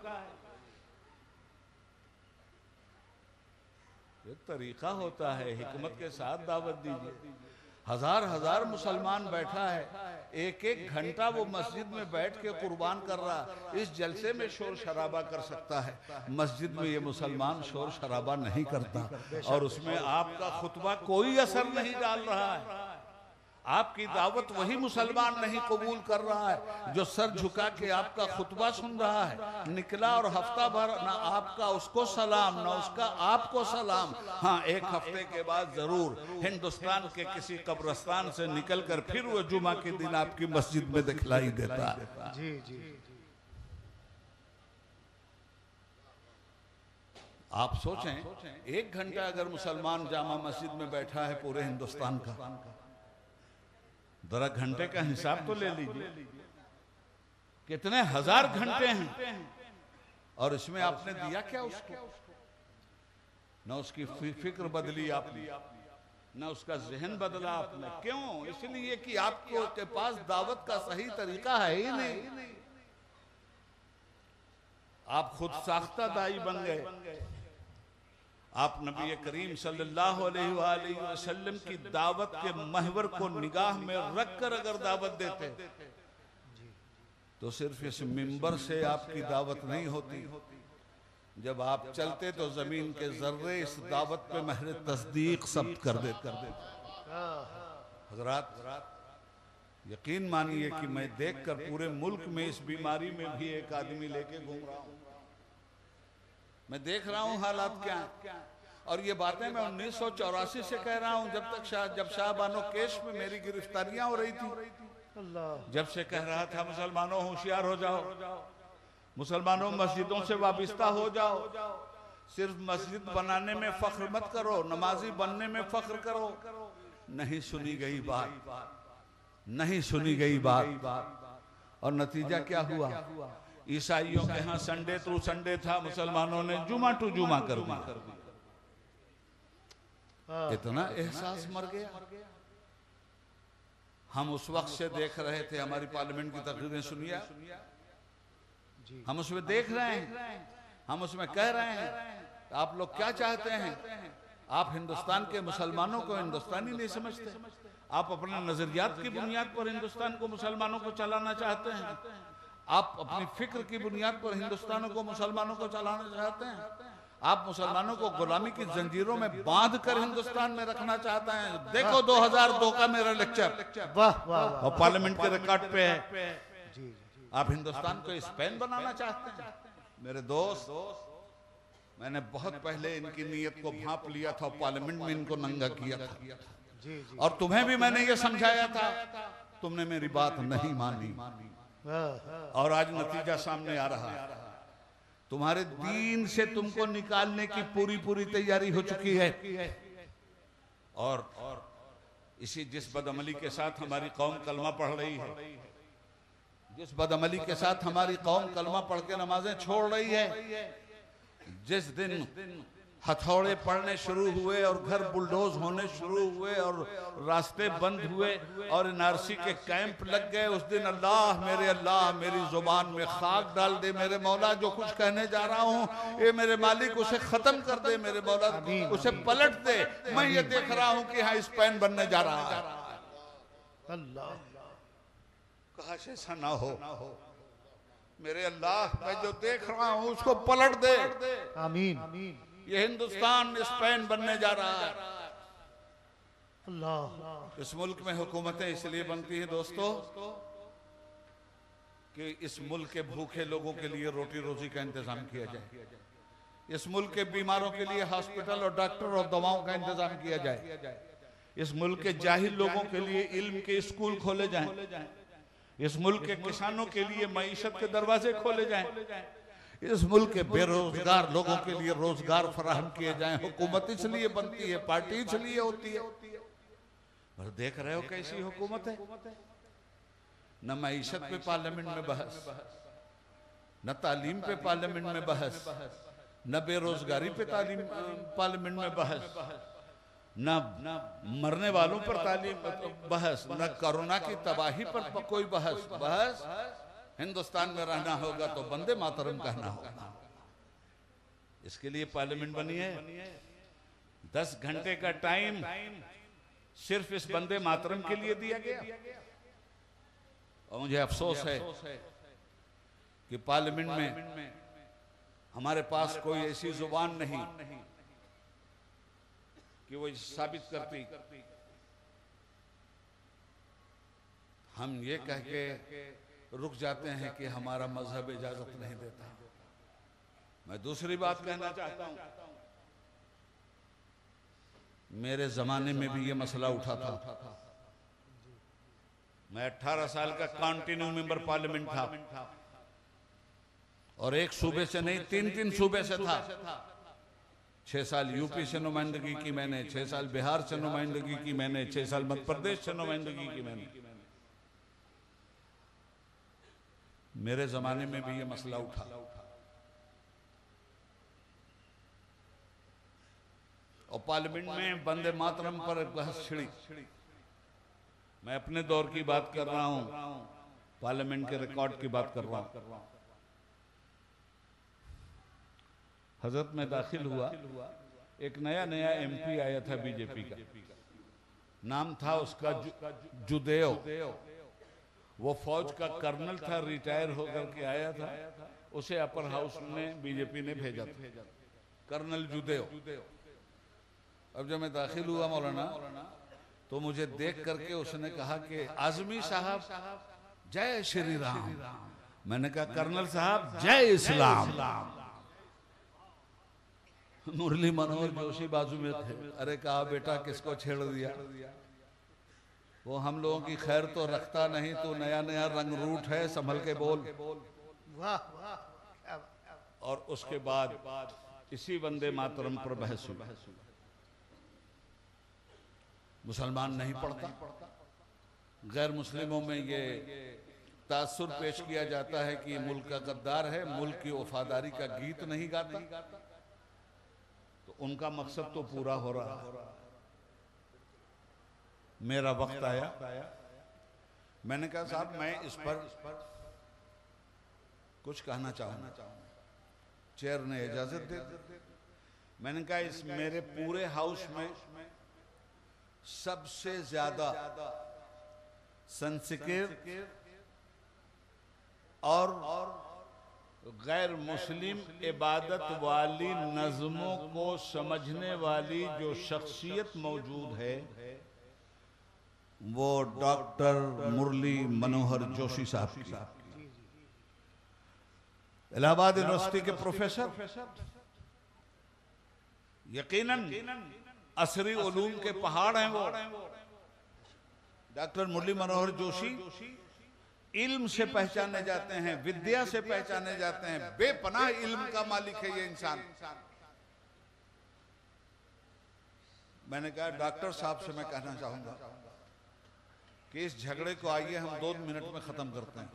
ये तरीका होता है, हिकमत के साथ दावत दीजिए। हजार हजार मुसलमान बैठा है, एक एक घंटा वो मस्जिद में बैठ के कुर्बान कर रहा। इस जलसे में शोर शराबा कर सकता है, मस्जिद में ये मुसलमान शोर शराबा नहीं करता और उसमें आपका खुतबा कोई असर नहीं डाल रहा है। आपकी दावत वही मुसलमान नहीं कबूल कर रहा है जो सर झुका के आपका खुतबा सुन रहा है। निकला और हफ्ता भर ना आपका उसको सलाम ना उसका आपको सलाम। हाँ, एक हफ्ते के बाद जरूर हिंदुस्तान के किसी कब्रिस्तान से निकलकर फिर वो जुमा के दिन आपकी मस्जिद में दिखलाई देता है। जी जी, आप सोचें, एक घंटा अगर मुसलमान जामा मस्जिद में बैठा है पूरे हिंदुस्तान का, जरा घंटे का हिसाब तो ले लीजिए, कितने हजार घंटे हैं। और इसमें आपने दिया क्या उसको? न उसकी फिक्र बदली आपने, न उसका जहन बदला आपने। क्यों? इसलिए कि आपको के पास दावत का सही तरीका है ही नहीं। आप खुद साख्ता दाई बन गए। आप नबी करीम सल्लल्लाहु अलैहि वसल्लम की दावत के महवर को निगाह में रखकर अगर दावत देते तो सिर्फ इस मिंबर से आपकी दावत नहीं होती। जब आप चलते तो जमीन के जर्रे इस दावत पे महर तस्दीक सब कर देते। हजरात, यकीन मानिए कि मैं देखकर पूरे मुल्क में इस बीमारी में भी एक आदमी लेके घूम रहा हूं। मैं देख रहा हूं हालात क्या है। और ये बातें मैं 1984 से कह रहा हूं, जब शाह बानो केस में मेरी गिरफ्तारियां हो रही थी। जब से कह रहा था मुसलमानों होशियार हो जाओ, मुसलमानों मस्जिदों से वाबिस्ता हो जाओ, सिर्फ मस्जिद बनाने में फख्र मत करो, नमाजी बनने में फख्र करो। नहीं सुनी गई बात, नहीं सुनी गई बात। और नतीजा क्या हुआ? ईसाइयों के यहाँ संडे टू संडे था, मुसलमानों ने जुमा टू जुमा कर दिया। इतना एहसास मर गया। हम उस वक्त से देख रहे थे, हमारी पार्लियामेंट की तकरीरें सुनिए, हम उसमें देख रहे हैं, हम उसमें कह रहे हैं आप लोग क्या चाहते हैं? आप हिंदुस्तान के मुसलमानों को हिंदुस्तानी नहीं समझते, आप अपने नजरियात की बुनियाद पर हिंदुस्तान को मुसलमानों को चलाना चाहते हैं, आप अपनी फिक्र की बुनियाद पर हिंदुस्तान को मुसलमानों को चलाना चाहते हैं, आप मुसलमानों को गुलामी की जंजीरों में बांध कर हिंदुस्तान में रखना चाहते हैं। देखो 2002 का मेरा लेक्चर और पार्लियामेंट के रिकॉर्ड पे है। आप हिंदुस्तान को स्पेन बनाना चाहते हैं। मेरे दोस्त, मैंने बहुत पहले इनकी नीयत को भांप लिया था, पार्लियामेंट में इनको नंगा किया था। और तुम्हें भी मैंने ये समझाया था, तुमने मेरी बात नहीं मानी, और आज नतीजा सामने आ रहा है। तुम्हारे दीन से तुमको निकालने की पूरी तैयारी हो चुकी है। और इसी जिस बदअमली के साथ हमारी कौम कलमा पढ़ रही है, जिस बदअमली के साथ हमारी कौम कलमा पढ़ के नमाजें छोड़ रही है, जिस दिन हथौड़े पड़ने शुरू हुए और घर बुलडोज होने शुरू हुए और रास्ते बंद हुए और एनआरसी के कैंप लग गए, उस दिन अल्लाह मेरी जुबान में खाक डाल दे मेरे मौला। जो कुछ कहने जा रहा हूँ ये मेरे मालिक उसे खत्म कर दे मेरे मौला, उसे पलट दे। मैं ये देख रहा हूँ कि हाँ स्पेन बनने जा रहा है। अल्लाह काश ऐसा ना हो मेरे अल्लाह, मैं जो देख रहा हूँ उसको पलट दे। आमीन। ये हिंदुस्तान स्पेन बनने जा रहा है। अल्लाह। इस मुल्क में हुकूमतें इसलिए बनती हैं दोस्तों कि इस मुल्क के भूखे लोगों के लिए रोटी रोजी का इंतजाम किया जाए, इस मुल्क के बीमारों के लिए हॉस्पिटल और डॉक्टर और दवाओं का इंतजाम किया जाए, इस मुल्क के जाहिल लोगों के लिए इल्म के स्कूल खोले जाएं, इस मुल्क के किसानों के लिए मईशत के दरवाजे खोले जाएं, इस मुल्क के बेरोजगार लोगों के लिए रोजगार फराहम किए जाएं। हुकूमत इसलिए बनती है, पार्टी इसलिए होती है। और देख रहे हो कैसी हुकूमत है, न मईशत पे पार्लियामेंट में बहस, न तालीम पे पार्लियामेंट में बहस, न बेरोजगारी पे तालीम पार्लियामेंट में बहस, न मरने वालों पर तालीम बहस, न कोरोना की तबाही पर कोई बहस। हिंदुस्तान में रहना होगा तो बंदे मातरम कहना होगा। इसके लिए पार्लियामेंट बनी है। 10 घंटे का टाइम सिर्फ इस बंदे मातरम के लिए दिया गया। और मुझे अफसोस है कि पार्लियामेंट में हमारे पास कोई ऐसी जुबान नहीं कि वो साबित करती। हम ये कह के रुक जाते हैं कि हमारा मजहब इजाजत नहीं देता। मैं दूसरी बात कहना चाहता हूं, मेरे जमाने में भी ये मसला उठा था। मैं 18 साल का कंटिन्यू मेंबर पार्लियामेंट था और एक सूबे से नहीं 3 सूबे से था। 6 साल यूपी से नुमाइंदगी की मैंने, 6 साल बिहार से नुमाइंदगी की मैंने, 6 साल मध्य प्रदेश से नुमाइंदगी की मैंने। मेरे जमाने में भी ये मसला उठा। और पार्लियामेंट में वंदे मातरम पर बहस छिड़ी। मैं अपने दौर की बात कर रहा हूं, पार्लियामेंट के रिकॉर्ड की बात कर रहा हूं। हजरत में दाखिल हुआ, एक नया एमपी आया था बीजेपी का, नाम था उसका जुदेव। वो फौज का कर्नल था, रिटायर होकर के आया था। उसे अपर हाउस में बीजेपी ने भेजा था, कर्नल जुदेव। अब जब मैं दाखिल हुआ मौलाना, तो मुझे देख करके उसने कहा कि आजमी साहब जय श्री राम। मैंने कहा कर्नल साहब जय इस्लाम। मुरली मनोहर जोशी बाजू में थे। अरे कहा बेटा किसको छेड़ दिया, वो हम लोगों की खैर तो रखता नहीं, तो नया रंग रूट है, संभल के बोल। और उसके बाद इसी वंदे मातरम पर बहस हुई। मुसलमान नहीं पढ़ता, गैर मुस्लिमों में ये तासुर पेश किया जाता है कि मुल्क का गद्दार है, मुल्क की वफादारी का गीत नहीं गाता। तो उनका मकसद तो पूरा हो रहा है। मेरा वक्त आया, मैंने कहा साहब मैं इस पर कुछ कहना चाहूंगा। चेयर ने इजाजत दे दी। मैंने कहा इस मेरे पूरे हाउस में सबसे ज्यादा संस्कृत और गैर मुस्लिम इबादत वाली नज़्मों को समझने वाली जो शख्सियत मौजूद है वो डॉक्टर मुरली मनोहर जोशी साहब की। इलाहाबाद यूनिवर्सिटी के प्रोफेसर, यकीनन असरी उलूम के पहाड़ हैं वो। डॉक्टर मुरली मनोहर जोशी इल्म से पहचाने जाते हैं, विद्या से पहचाने जाते हैं, बेपनाह इल्म का मालिक है ये इंसान। मैंने कहा डॉक्टर साहब से मैं कहना चाहूंगा कि इस झगड़े को आइए हम 2 मिनट में खत्म करते हैं।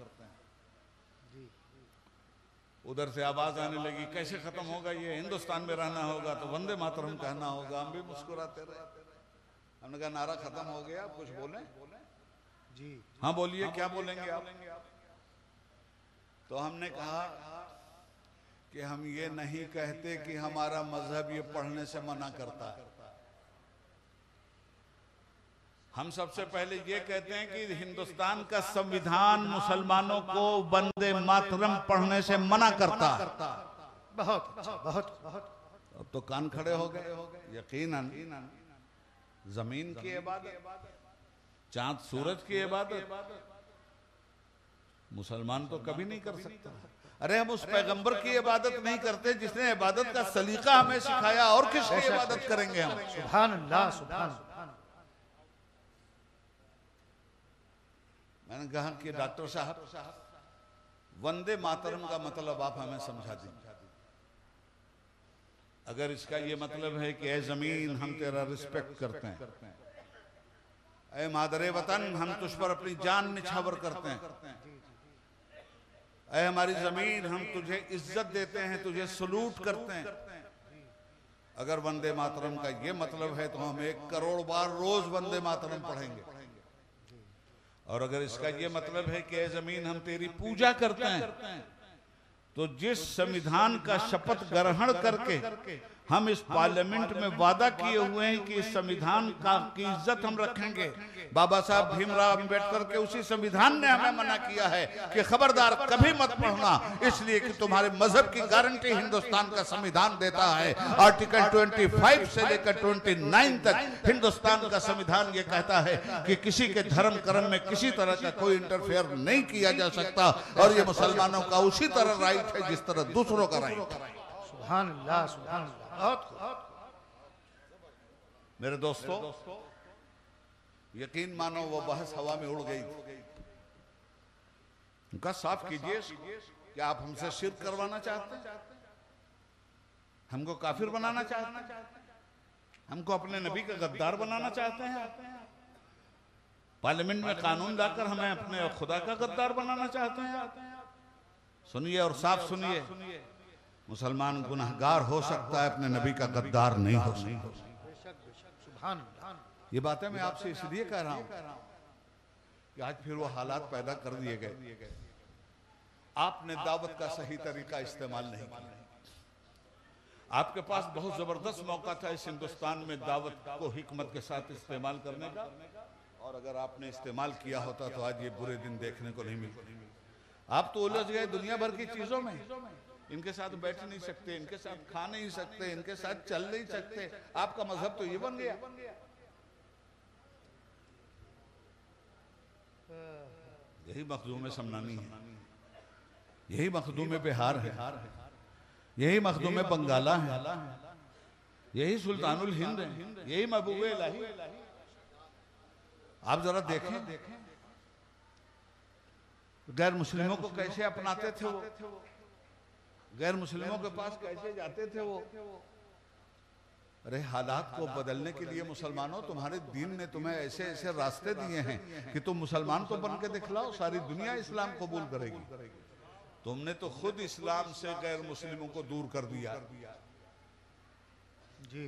उधर से आवाज आने लगी कैसे खत्म होगा, ये हिंदुस्तान में रहना होगा तो वंदे मातरम कहना होगा। हम भी मुस्कुराते रहे। हमने कहा नारा खत्म हो गया, कुछ बोले जी? हाँ बोलिए, क्या बोलेंगे आप? तो हमने कहा कि हम ये नहीं कहते कि हमारा मजहब ये पढ़ने से मना करता है। हम सबसे पहले ये कहते हैं कि हिंदुस्तान का संविधान मुसलमानों को वंदे मातरम पढ़ने से मना करता है। बहुत अच्छा, बहुत बहुत। अब तो कान खड़े हो गए। यकीनन जमीन की इबादत, चांद सूरज की इबादत मुसलमान तो कभी नहीं कर सकता। अरे हम उस पैगंबर की इबादत नहीं करते जिसने इबादत का सलीका हमें सिखाया, और किसकी इबादत करेंगे हम? सुभान अल्लाह, सुभान अल्लाह। मैंने कहा कि डॉक्टर साहब वंदे मातरम का मतलब आप हमें समझा दीजिए। अगर इसका ये मतलब है कि ए जमीन हम तेरा रिस्पेक्ट करते हैं, ए मादरे वतन हम तुझ पर अपनी जान निछावर करते हैं, ए हमारी जमीन हम तुझे इज्जत देते हैं, तुझे सलूट करते हैं। अगर वंदे मातरम का ये मतलब है तो हम 1 करोड़ बार रोज वंदे मातरम पढ़ेंगे। और अगर इसका ये मतलब है कि ए जमीन हम तेरी पूजा करते हैं, तो जिस संविधान का शपथ ग्रहण करके हम इस पार्लियामेंट में वादा किए हुए हैं कि इस संविधान की इज्जत हम रखेंगे, बाबा साहब भीमराव अंबेडकर के उसी संविधान ने हमें मना किया है कि खबरदार कभी मत पढ़ना, इसलिए कि तुम्हारे मजहब की गारंटी हिंदुस्तान का संविधान देता है। आर्टिकल 25 से लेकर 29 तक हिंदुस्तान का संविधान ये कहता है कि किसी के धर्म कर्म में किसी तरह का कोई इंटरफेयर नहीं किया जा सकता, और ये मुसलमानों का उसी तरह राइट है जिस तरह दूसरों का राइट है। सुभान अल्लाह, सुभान अल्लाह। मेरे दोस्तों, यकीन मानो वो बहस हवा में उड़ गई। उनका साफ कीजिए कि आप हमसे शिर्क करवाना चाहते हैं, हमको काफिर बनाना चाहते हैं, हमको अपने नबी का गद्दार बनाना चाहते हैं, पार्लियामेंट में कानून लाकर हमें अपने खुदा का गद्दार बनाना चाहते हैं। सुनिए और साफ सुनिए, मुसलमान गुनहगार हो सकता है, अपने नबी का गद्दार नहीं हो सकता। ये बातें मैं आपसे इसलिए कह रहा हूं कि आज फिर वो हालात पैदा कर दिए गए। आपने दावत का सही तरीका इस्तेमाल नहीं किया। आपके पास बहुत जबरदस्त मौका था इस हिंदुस्तान में दावत को हिकमत के साथ इस्तेमाल करने का, और अगर आपने इस्तेमाल किया होता तो आज ये बुरे दिन देखने को नहीं मिलते। आप तो उलझ गए दुनिया भर की चीजों में, इनके साथ बैठ नहीं सकते, इनके साथ खा नहीं सकते, इनके साथ चल नहीं सकते। आपका मजहब तो ये बन गया। यही मखदूम समनानी है, यही मखदूम बिहार है, यही मखदूम बंगाला है, यही सुल्तानुल हिंद है, यही महबूबे इलाही। आप जरा देखें गैर मुस्लिमों को कैसे अपनाते थे वो, गैर मुस्लिमों के पास कैसे जाते थे वो। अरे हालात को बदलने के लिए मुसलमानों, तुम्हारे दीन ने तुम्हें ऐसे ऐसे रास्ते दिए हैं कि तुम मुसलमान तो बन के दिखलाओ, सारी दुनिया इस्लाम कबूल करेगी। तुमने तो खुद इस्लाम से गैर मुस्लिमों को दूर कर दिया जी।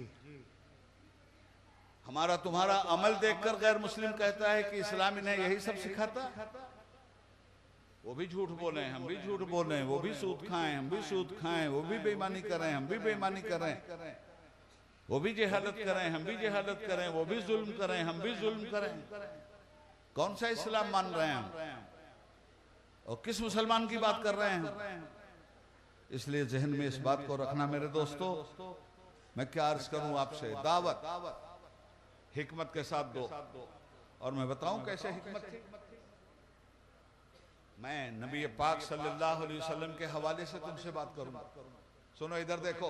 हमारा तुम्हारा अमल देखकर गैर मुस्लिम कहता है कि इस्लाम इन्हें यही सब सिखाता। वो भी झूठ बोले, हम भी झूठ बोले, वो भी सूद खाएं, हम भी सूद खाएं, वो भी बेईमानी करें, हम भी बेईमानी करें, वो भी जहालत करें, हम भी जहालत करें, वो भी जुल्म करें, हम भी जुल्म करें। कौन सा इस्लाम मान रहे हैं हम, और किस मुसलमान की बात कर रहे हैं? इसलिए जहन में इस बात को रखना मेरे दोस्तों। मैं क्या अर्ज करूं आपसे, दावत हिकमत के साथ दो, और मैं बताऊं कैसे हिकमत थी। मैं नबी पाक सल्लल्लाहु अलैहि वसल्लम के हवाले से तुमसे बात करूंगा। सुनो, इधर देखो।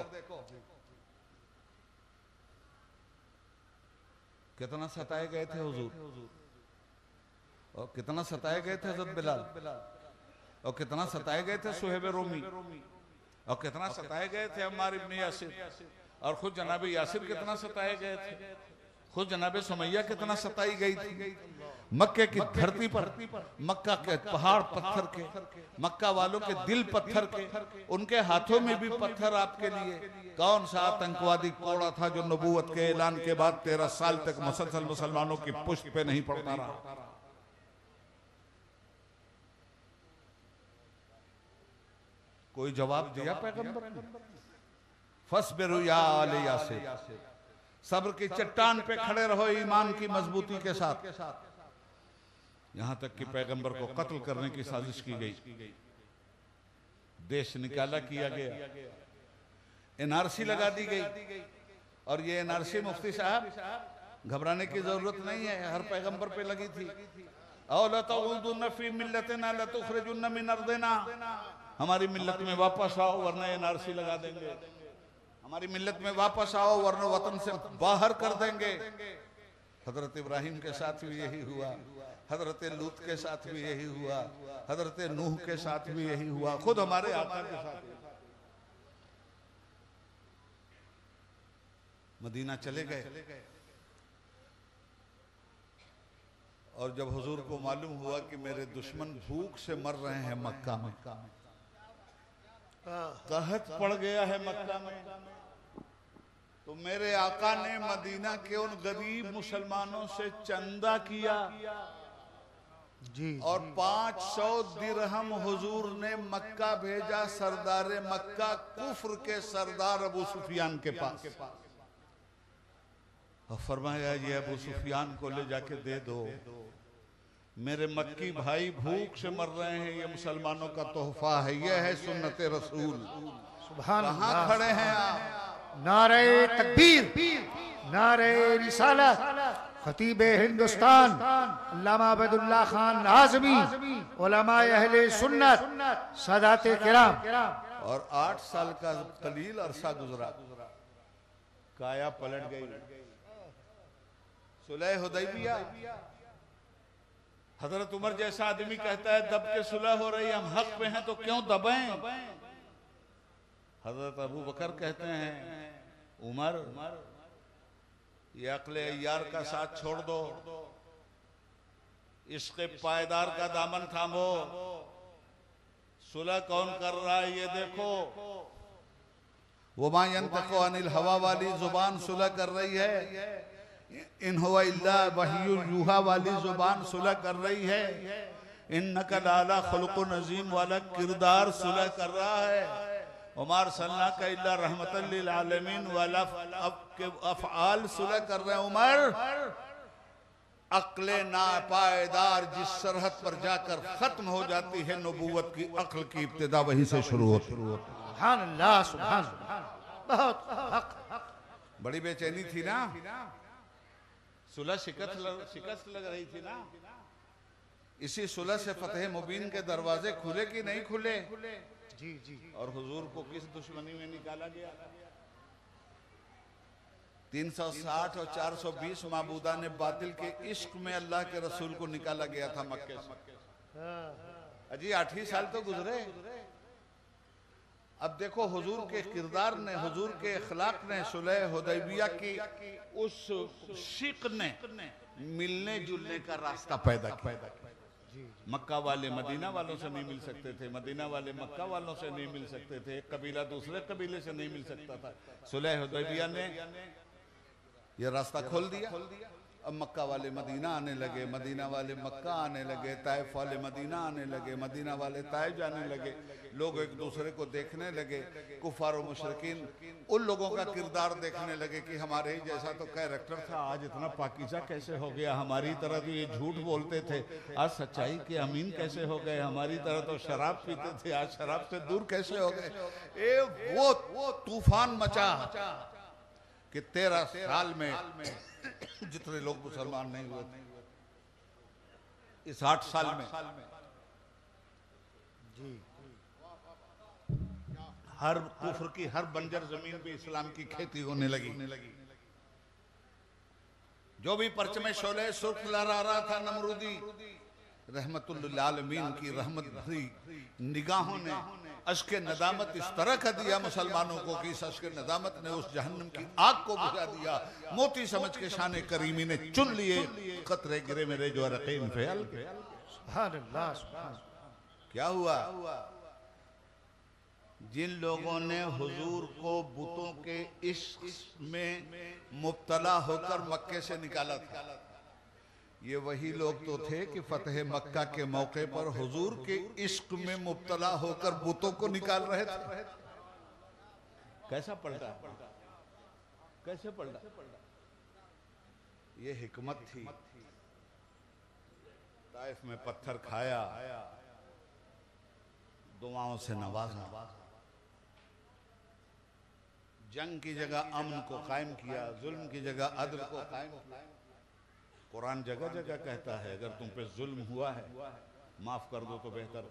कितना सताए गए थे हुजूर, और कितना सताए गए थे हजरत बिलाल, और कितना सताए गए थे सुहेब रोमी, और कितना सताए गए थे अम्मार इब्न यासिर, और खुद जनाब यासिर कितना सताए गए थे, खुद जनाब सुमैया कितना सताई गई थी। मक्के की धरती पर, मक्का के पहाड़ पत्थर के, मक्का वालों के दिल पत्थर के, उनके हाथों में भी पत्थर आपके लिए। कौन सा आतंकवादी कोड़ा था जो नबूवत के ऐलान के बाद 13 साल तक मुसलसल मुसलमानों की पुष्ट पे नहीं पड़ता रहा? कोई जवाब दिया पैगंबर ने? फस्बिरु या आले यासिर, सब्र की चट्टान पे खड़े रहो ईमान की मजबूती के साथ। यहां तक कि पैगंबर को कत्ल करने की साजिश की गई, देश निकाला किया गया, एनआरसी लगा दी गई। और ये एनआरसी मुफ्ती साहब घबराने की जरूरत नहीं है, हर पैगंबर पे लगी थी। औला तऊदुन फी मिल्लतिना ला तुखरिजुन मिन अर्दिना, हमारी मिल्लत में वापस आओ वरना एनआरसी लगा देंगे, हमारी मिल्लत में वापस आओ वरना वतन से बाहर कर देंगे। हजरत इब्राहिम के साथ भी यही हुआ, हजरत लूत के साथ भी यही हुआ, हजरत नूह के साथ भी यही हुआ, खुद हमारे आका के साथ। मदीना चले गए और जब हुजूर को मालूम हुआ कि मेरे दुश्मन भूख से मर रहे हैं मक्का में, कहत पड़ गया है मक्का में, तो मेरे आका ने मदीना के उन गरीब मुसलमानों से चंदा किया जी, और 500 दिरहम हुजूर ने मक्का भेजा सरदार मक्का कुफ्र के सरदार अबू सुफियान के पास, और फरमाया ये अबू सुफियान को ले जाके दे दो, मेरे मक्की भाई भूख से मर रहे हैं, ये मुसलमानों का तोहफा है, ये है सुन्नत रसूल। सुभान अल्लाह। कहाँ खड़े हैं आप? नारे तकबीर, नारे रिसालत, खतीब हिंदुस्तान अल्लामा अबदुल्ला खान आज़मी, उलमा अहले सुन्नत, सादाते किराम। और 8 साल का कलील अरसा गुजरा, काया पलट गई। सुलह हुदैबिया, हजरत उमर जैसा आदमी कहता है दब के सुलह हो रही, हम हक पे हैं तो क्यों दबें? हजरत अबू बकर कहते हैं उमर ये अक्ल यार का साथ छोड़ दो, इश्क़ पायदार का दामन थामो, सुलह कौन कर रहा है ये देखो। वमा यंतक़ु अनिल हवा वाली जुबान सुलह कर रही है, इन हुवा इल्ला वह्युन यूहा वाली जुबान सुलह कर रही है, इन्नका लाला खुलुक़ुन अज़ीम वाला किरदार सुलह कर रहा है। उमर सल्ला का इल्ला रहमतल लिल आलमीन वाला अफ़आल सुलह कर रहे हैं। उमर अक्ल नापायदार जिस सरहद पर जाकर खत्म हो जाती है नबूवत की, अक्ल की इब्तिदा वहीं से शुरू होती है। सुभान अल्लाह, सुभान अल्लाह, बहुत हक। बड़ी बेचैनी थी ना, सुलह शिकस्त लग रही थी ना, इसी सुलह से फतेह मुबीन के दरवाजे खुले कि नहीं खुले? जी जी। और हुजूर को किस दुश्मनी में निकाला गया? 360 और 420 माबूदा ने बातिल के इश्क में अल्लाह के रसूल को निकाला गया था मक्के से। अजी 8 ही साल तो गुजरे। अब देखो हुजूर के किरदार ने, हुजूर के अखलाक ने, सुलह हुदैबिया की उस शिक ने मिलने जुलने का रास्ता पैदा किया। मक्का वाले मदीना वालों से नहीं मिल सकते थे, मदीना वाले मक्का वालों से नहीं मिल सकते थे, एक कबीला दूसरे कबीले से नहीं मिल सकता था। सुलह हुदैबिया ने यह रास्ता खोल दिया। अब मक्का वाले मदीना आने लगे, मदीना वाले मक्का आने लगे, ताइफ वाले मदीना आने लगे, मदीना वाले ताइफ जाने लगे, लोग एक दूसरे को देखने लगे, कुफार और मुशरिकीन उन लोगों का किरदार देखने लगे कि हमारे ही जैसा तो कैरेक्टर था, आज इतना पाकीज़ा कैसे हो गया, हमारी तरह तो ये झूठ बोलते थे, आज सच्चाई के अमीन कैसे हो गए, हमारी तरह तो शराब पीते थे, आज शराब से दूर कैसे हो गए। वो तूफान मचा कि 13 साल में जितने लोग मुसलमान नहीं हुए थे इस 8 साल में, जी हर कुफ्र की हर बंजर जमीन पे इस्लाम की खेती होने लगी। जो भी परचमे शोले सुर्ख लहरा रहा था नमरूदी, रहमतुल्लिल आलमीन की रहमत भरी निगाहों ने अश्के नदामत इस तरह का दिया मुसलमानों को कि इस अश्के नदामत ने उस जहन्नम की आग को बुझा दिया। मोती समझ के शाने करीमी ने चुन लिए कतरे गिरे मेरे जो रकीम फैल। क्या हुआ? जिन लोगों ने हुजूर को बुतों के इश्क में मुब्तला होकर मक्के से निकाला था, ये वही लोग तो थे कि फतेह मक्का के मौके पर हुजूर के इश्क में मुब्तला होकर बुतों को निकाल रहे थे। कैसा पलटा, कैसे पलटा? ये हिकमत थी। ताइफ में पत्थर खाया, दुआओं से नवाजा, जंग की जगह अमन को कायम किया, जुल्म की जगह अदल को कायम किया। कुरान जगह जगह कहता है अगर तुम पे जुल्म हुआ है माफ कर दो तो बेहतर,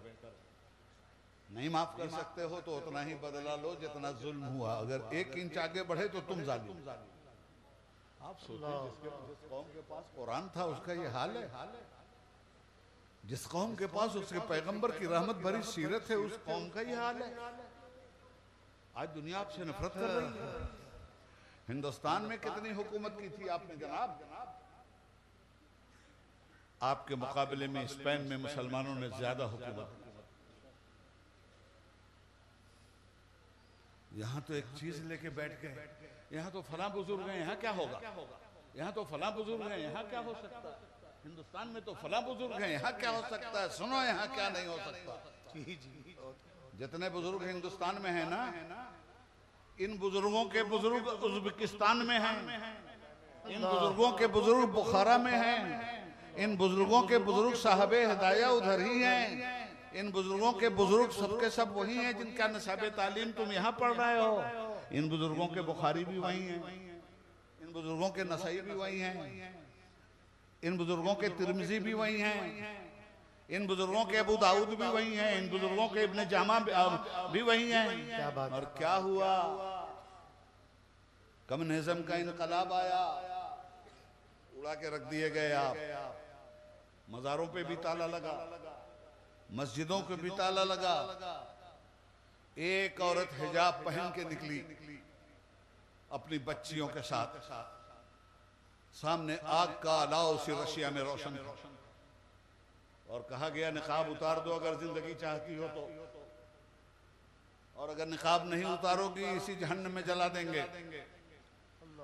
नहीं माफ कर सकते हो तो उतना ही बदला लो जितना जुल्म हुआ। अगर 1 इंच आगे बढ़े तो तुम जालिम। आप सोचिए जिस कौम के पास कुरान था उसका ये हाल है। जिस कौम के पास उसके पैगंबर की रहमत भरी सीरत है उस कौम का ये हाल है। आज दुनिया आपसे नफरत कर रही है। हिंदुस्तान में कितनी हुकूमत की थी आपने जनाब? आपके मुकाबले में स्पेन में मुसलमानों ने ज्यादा हुकूमत। यहां तो एक चीज लेके बैठ गए, यहां तो फलां बुजुर्ग हैं, यहां क्या होगा? यहां तो फलां बुजुर्ग हैं, यहां क्या हो सकता है? हिंदुस्तान में तो फलां बुजुर्ग हैं, यहाँ क्या हो सकता है? सुनो यहाँ क्या नहीं हो सकता। जितने बुजुर्ग हिंदुस्तान में हैं ना, इन बुजुर्गों के बुजुर्ग उज्बेकिस्तान में हैं, इन बुजुर्गों के बुजुर्ग बुखारा में हैं, इन बुजुर्गों के बुजुर्ग साहबे हिदाया उधर ही हैं, इन बुजुर्गों के बुजुर्ग सबके सब वही हैं जिनका नसाबे तालीम तुम यहाँ पढ़ रहे हो। इन बुजुर्गों के बुखारी भी वही हैं, इन बुजुर्गों के नसाई भी वही हैं, इन बुजुर्गों के तिरमिजी भी वही हैं, इन बुजुर्गों के अबू दाऊद भी वही हैं, इन बुजुर्गों के इब्ने जामा भी वही हैं। और क्या हुआ? कम्युनिज्म का इनकलाब आया, उड़ा के रख दिए गए आप। मज़ारों पे भी ताला लगा, मस्जिदों पे भी ताला लगा। एक औरत हिजाब पहन के निकली अपनी बच्चियों के साथ, सामने आग का अलाव उसी रशिया में रोशन था और कहा गया निकाब उतार दो अगर जिंदगी चाहती हो तो, और अगर निकाब नहीं उतारोगी इसी जहन्नम में जला देंगे।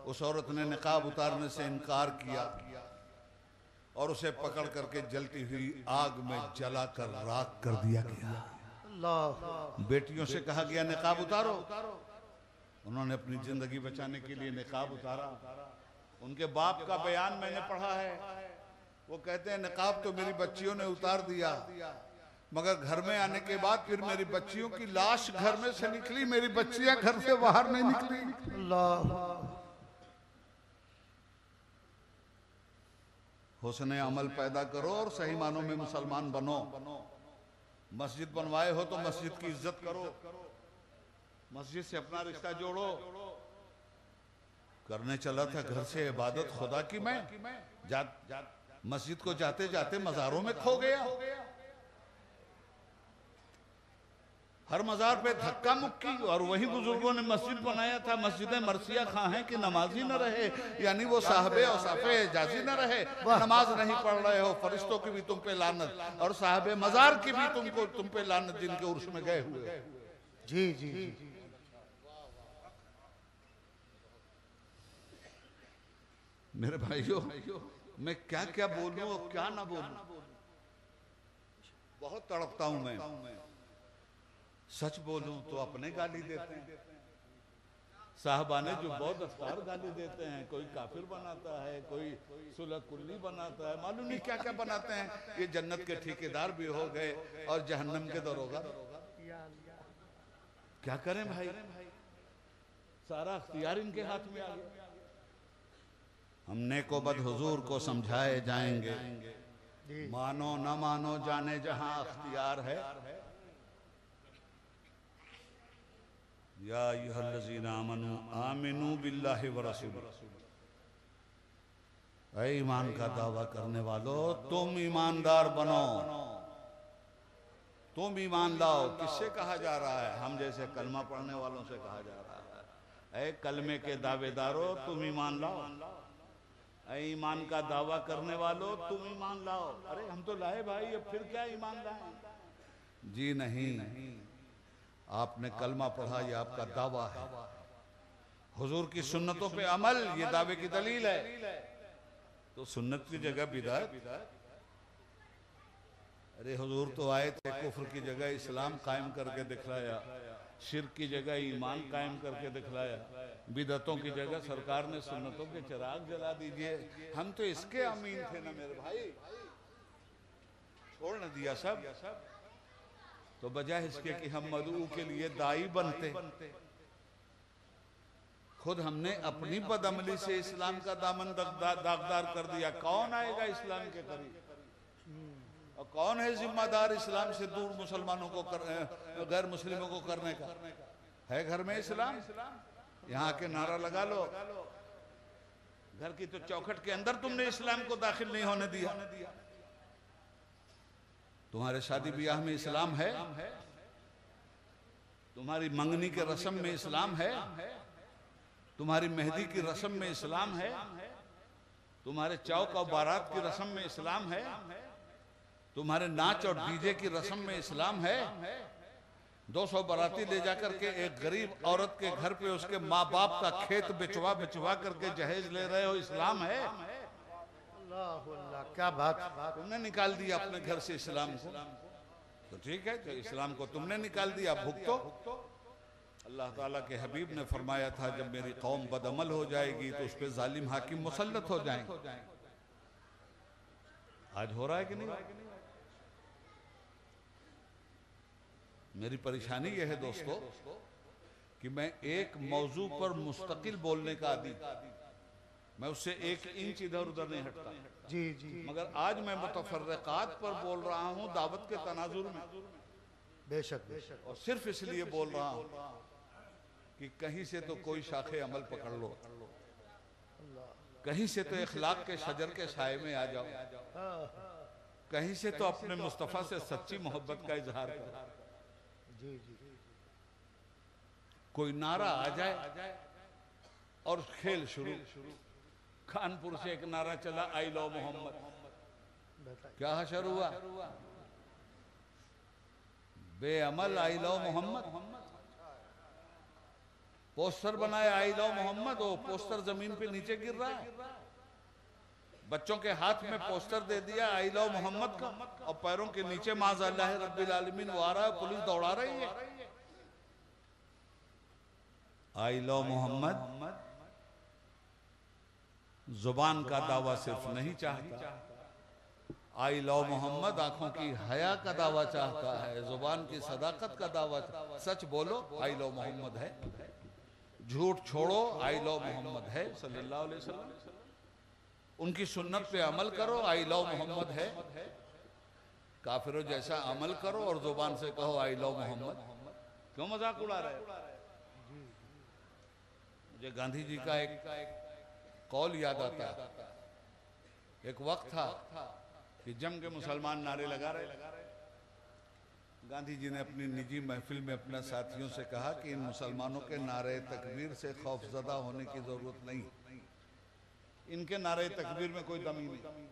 उस औरत ने निकाब उतारने से इनकार किया और उसे पकड़ करके जलती हुई आग में जलाकर राख कर दिया गया। बेटियों से कहा गया निकाब उतारो, उन्होंने अपनी जिंदगी बचाने के लिए निकाब उतारा। उनके बाप का बयान मैंने पढ़ा है, वो कहते हैं निकाब तो मेरी बच्चियों ने उतार दिया, मगर घर में आने के बाद फिर मेरी बच्चियों की लाश घर में से निकली, मेरी बच्चियां घर से बाहर नहीं निकली। अल्लाह। हुस्ने अमल पैदा करो और सही मानों में मुसलमान बनो। मस्जिद बनवाए हो तो मस्जिद की इज्जत करो, मस्जिद से अपना रिश्ता जोड़ो। करने चला था घर से इबादत खुदा की, मैं मस्जिद को जाते जाते मज़ारों में खो गया। हर मज़ार पे धक्का मुक्की, और वही बुजुर्गों ने मस्जिद बनाया था। मस्जिद मरसिया खां है कि नमाजी न रहे, यानी वो साहबे और साफे जाजी न रहे, नमाज नहीं पढ़ रहे हो, फरिश्तों की भी तुम पे लानत और साहबे मज़ार की भी तुम पे लानत जिनके उर्स में गए हुए। जी जी जी। मेरे भाइयों, मैं क्या क्या बोलूं और क्या ना बोलूं, बहुत तड़पता हूं मैं। सच बोलूं तो अपने गाली देते हैं, साहबाने जो बहुत अफ्तार गाली देते हैं। कोई काफिर बनाता है, कोई सुलह कुल्ली बनाता है, मालूम नहीं क्या क्या बनाते हैं। ये जन्नत के ठेकेदार भी हो गए और जहन्नम के दरोगा। क्या करें भाई, सारा अख्तियार इनके हाथ में आ गया। हमने को बद हुजूर को समझाए जाएंगे, मानो न मानो जाने जहां अख्तियार है। या अय्युहल्लज़ीना आमनू आमिनू बिल्लाहि व रसूलिही, ऐ ईमान का दावा करने वालों, तुम ईमानदार बनो, तुम ईमान लाओ। किससे कहा जा रहा है? हम जैसे कलमा पढ़ने वालों से कहा जा रहा है। ऐ कलमे के दावेदारों, तुम ईमान लाओ। ऐ ईमान का दावा करने वालों, तुम ईमान लाओ। अरे हम तो लाए भाई, अब फिर क्या ईमान लाए? जी नहीं, आपने कलमा पढ़ा, ये आपका दावा है। हुजूर की सुन्नतों पे अमल, ये दावे की दलील है। तो सुन्नत की जगह बिदअत। अरे हुजूर तो आए थे, कुफ्र की जगह इस्लाम कायम करके दिखलाया, शिर्क की जगह ईमान कायम करके दिखलाया, बिदअतों की जगह सरकार ने सुन्नतों के चिराग जला दीजिए। हम तो इसके अमीन थे ना मेरे भाई, छोड़ न दिया सब। तो बजाय इसके कि हम मदऊ के लिए दाई बनते, खुद हमने अपनी बदअमली से इस्लाम का दामन दागदार कर दिया। कौन आएगा इस्लाम के करीब? और कौन है जिम्मेदार इस्लाम से दूर मुसलमानों को गैर मुस्लिमों को करने का? है घर में इस्लाम, यहाँ के नारा लगा लो। घर की तो चौखट के अंदर तुमने इस्लाम को दाखिल नहीं होने दिया। तुम्हारे शादी ब्याह में इस्लाम है, तुम्हारी मंगनी के रस्म में इस्लाम है, तुम्हारी मेहंदी की रस्म में इस्लाम है, तुम्हारे चौक और बारात की रस्म में इस्लाम है, तुम्हारे नाच और डीजे की रस्म में इस्लाम है। 200 बाराती ले जाकर के एक गरीब औरत के घर पे उसके माँ बाप का खेत बिचवा करके जहेज ले रहे हो, इस्लाम है। क्या बात! तुमने निकाल दिया अपने घर से इस्लाम को, तो ठीक है, तो इस्लाम को तुमने निकाल दिया, भुगतो। अल्लाह ताला के हबीब ने फरमाया था, जब मेरी कौम बदअमल हो जाएगी तो उस पर जालिम हाकिम मुसल्लत हो जाएंगे। आज हो रहा है कि नहीं? मेरी परेशानी यह है दोस्तों कि मैं एक मौजू पर मुस्तकिल बोलने का आदी, मैं उससे 1 इंच इधर उधर नहीं हटता। जी जी। मगर आज मैं मुतफर्रिकात पर बोल रहा हूँ, दावत के तनाजुर में। बेशक बेशक। और सिर्फ इसलिए बोल रहा हूँ कि कहीं से तो कोई शाखे अमल पकड़ लो, कहीं से तो इखलाक के शजर के साए में आ जाओ, कहीं से तो अपने मुस्तफ़ा से सच्ची मोहब्बत का इजहार करो। जी जी। कोई नारा आ जाए और खेल शुरू। कानपुर से एक नारा चला, आई लव मोहम्मद। क्या हशर हुआ? बेअमल आई लव मोहम्मद। पोस्टर बनाया आई लव मोहम्मद, वो पोस्टर जमीन पे नीचे गिर रहा है। बच्चों के हाथ में पोस्टर दे दिया आई लव मोहम्मद का, और पैरों के नीचे माज़अल्लाह रब्बिल आलमीन वो आ रहा है, पुलिस दौड़ा रही है। आई लव मोहम्मद जुबान का दावा सिर्फ नहीं चाहता, आई लव मोहम्मद आंखों की हया का दावा चाहता है, जुबान की सदाकत का दावा। सच बोलो, आई लव मोहम्मद है। झूठ छोड़ो, आई लव मोहम्मद है सल्लल्लाहु अलैहि वसल्लम। उनकी सुन्नत पे अमल करो, आई लव मोहम्मद है। काफिरों जैसा अमल करो और जुबान से कहो आई लव मोहम्मद। क्यों मजाक उड़ा रहे हो? मुझे गांधी जी का एक कौल याद आता है। एक वक्त था कि जम के मुसलमान नारे लगा रहे। गांधी जी ने अपनी निजी महफिल में अपने साथियों से कहा कि इन मुसलमानों के नारे तकबीर से खौफजदा होने की जरूरत नहीं, इनके नारे तकबीर में कोई दम नहीं।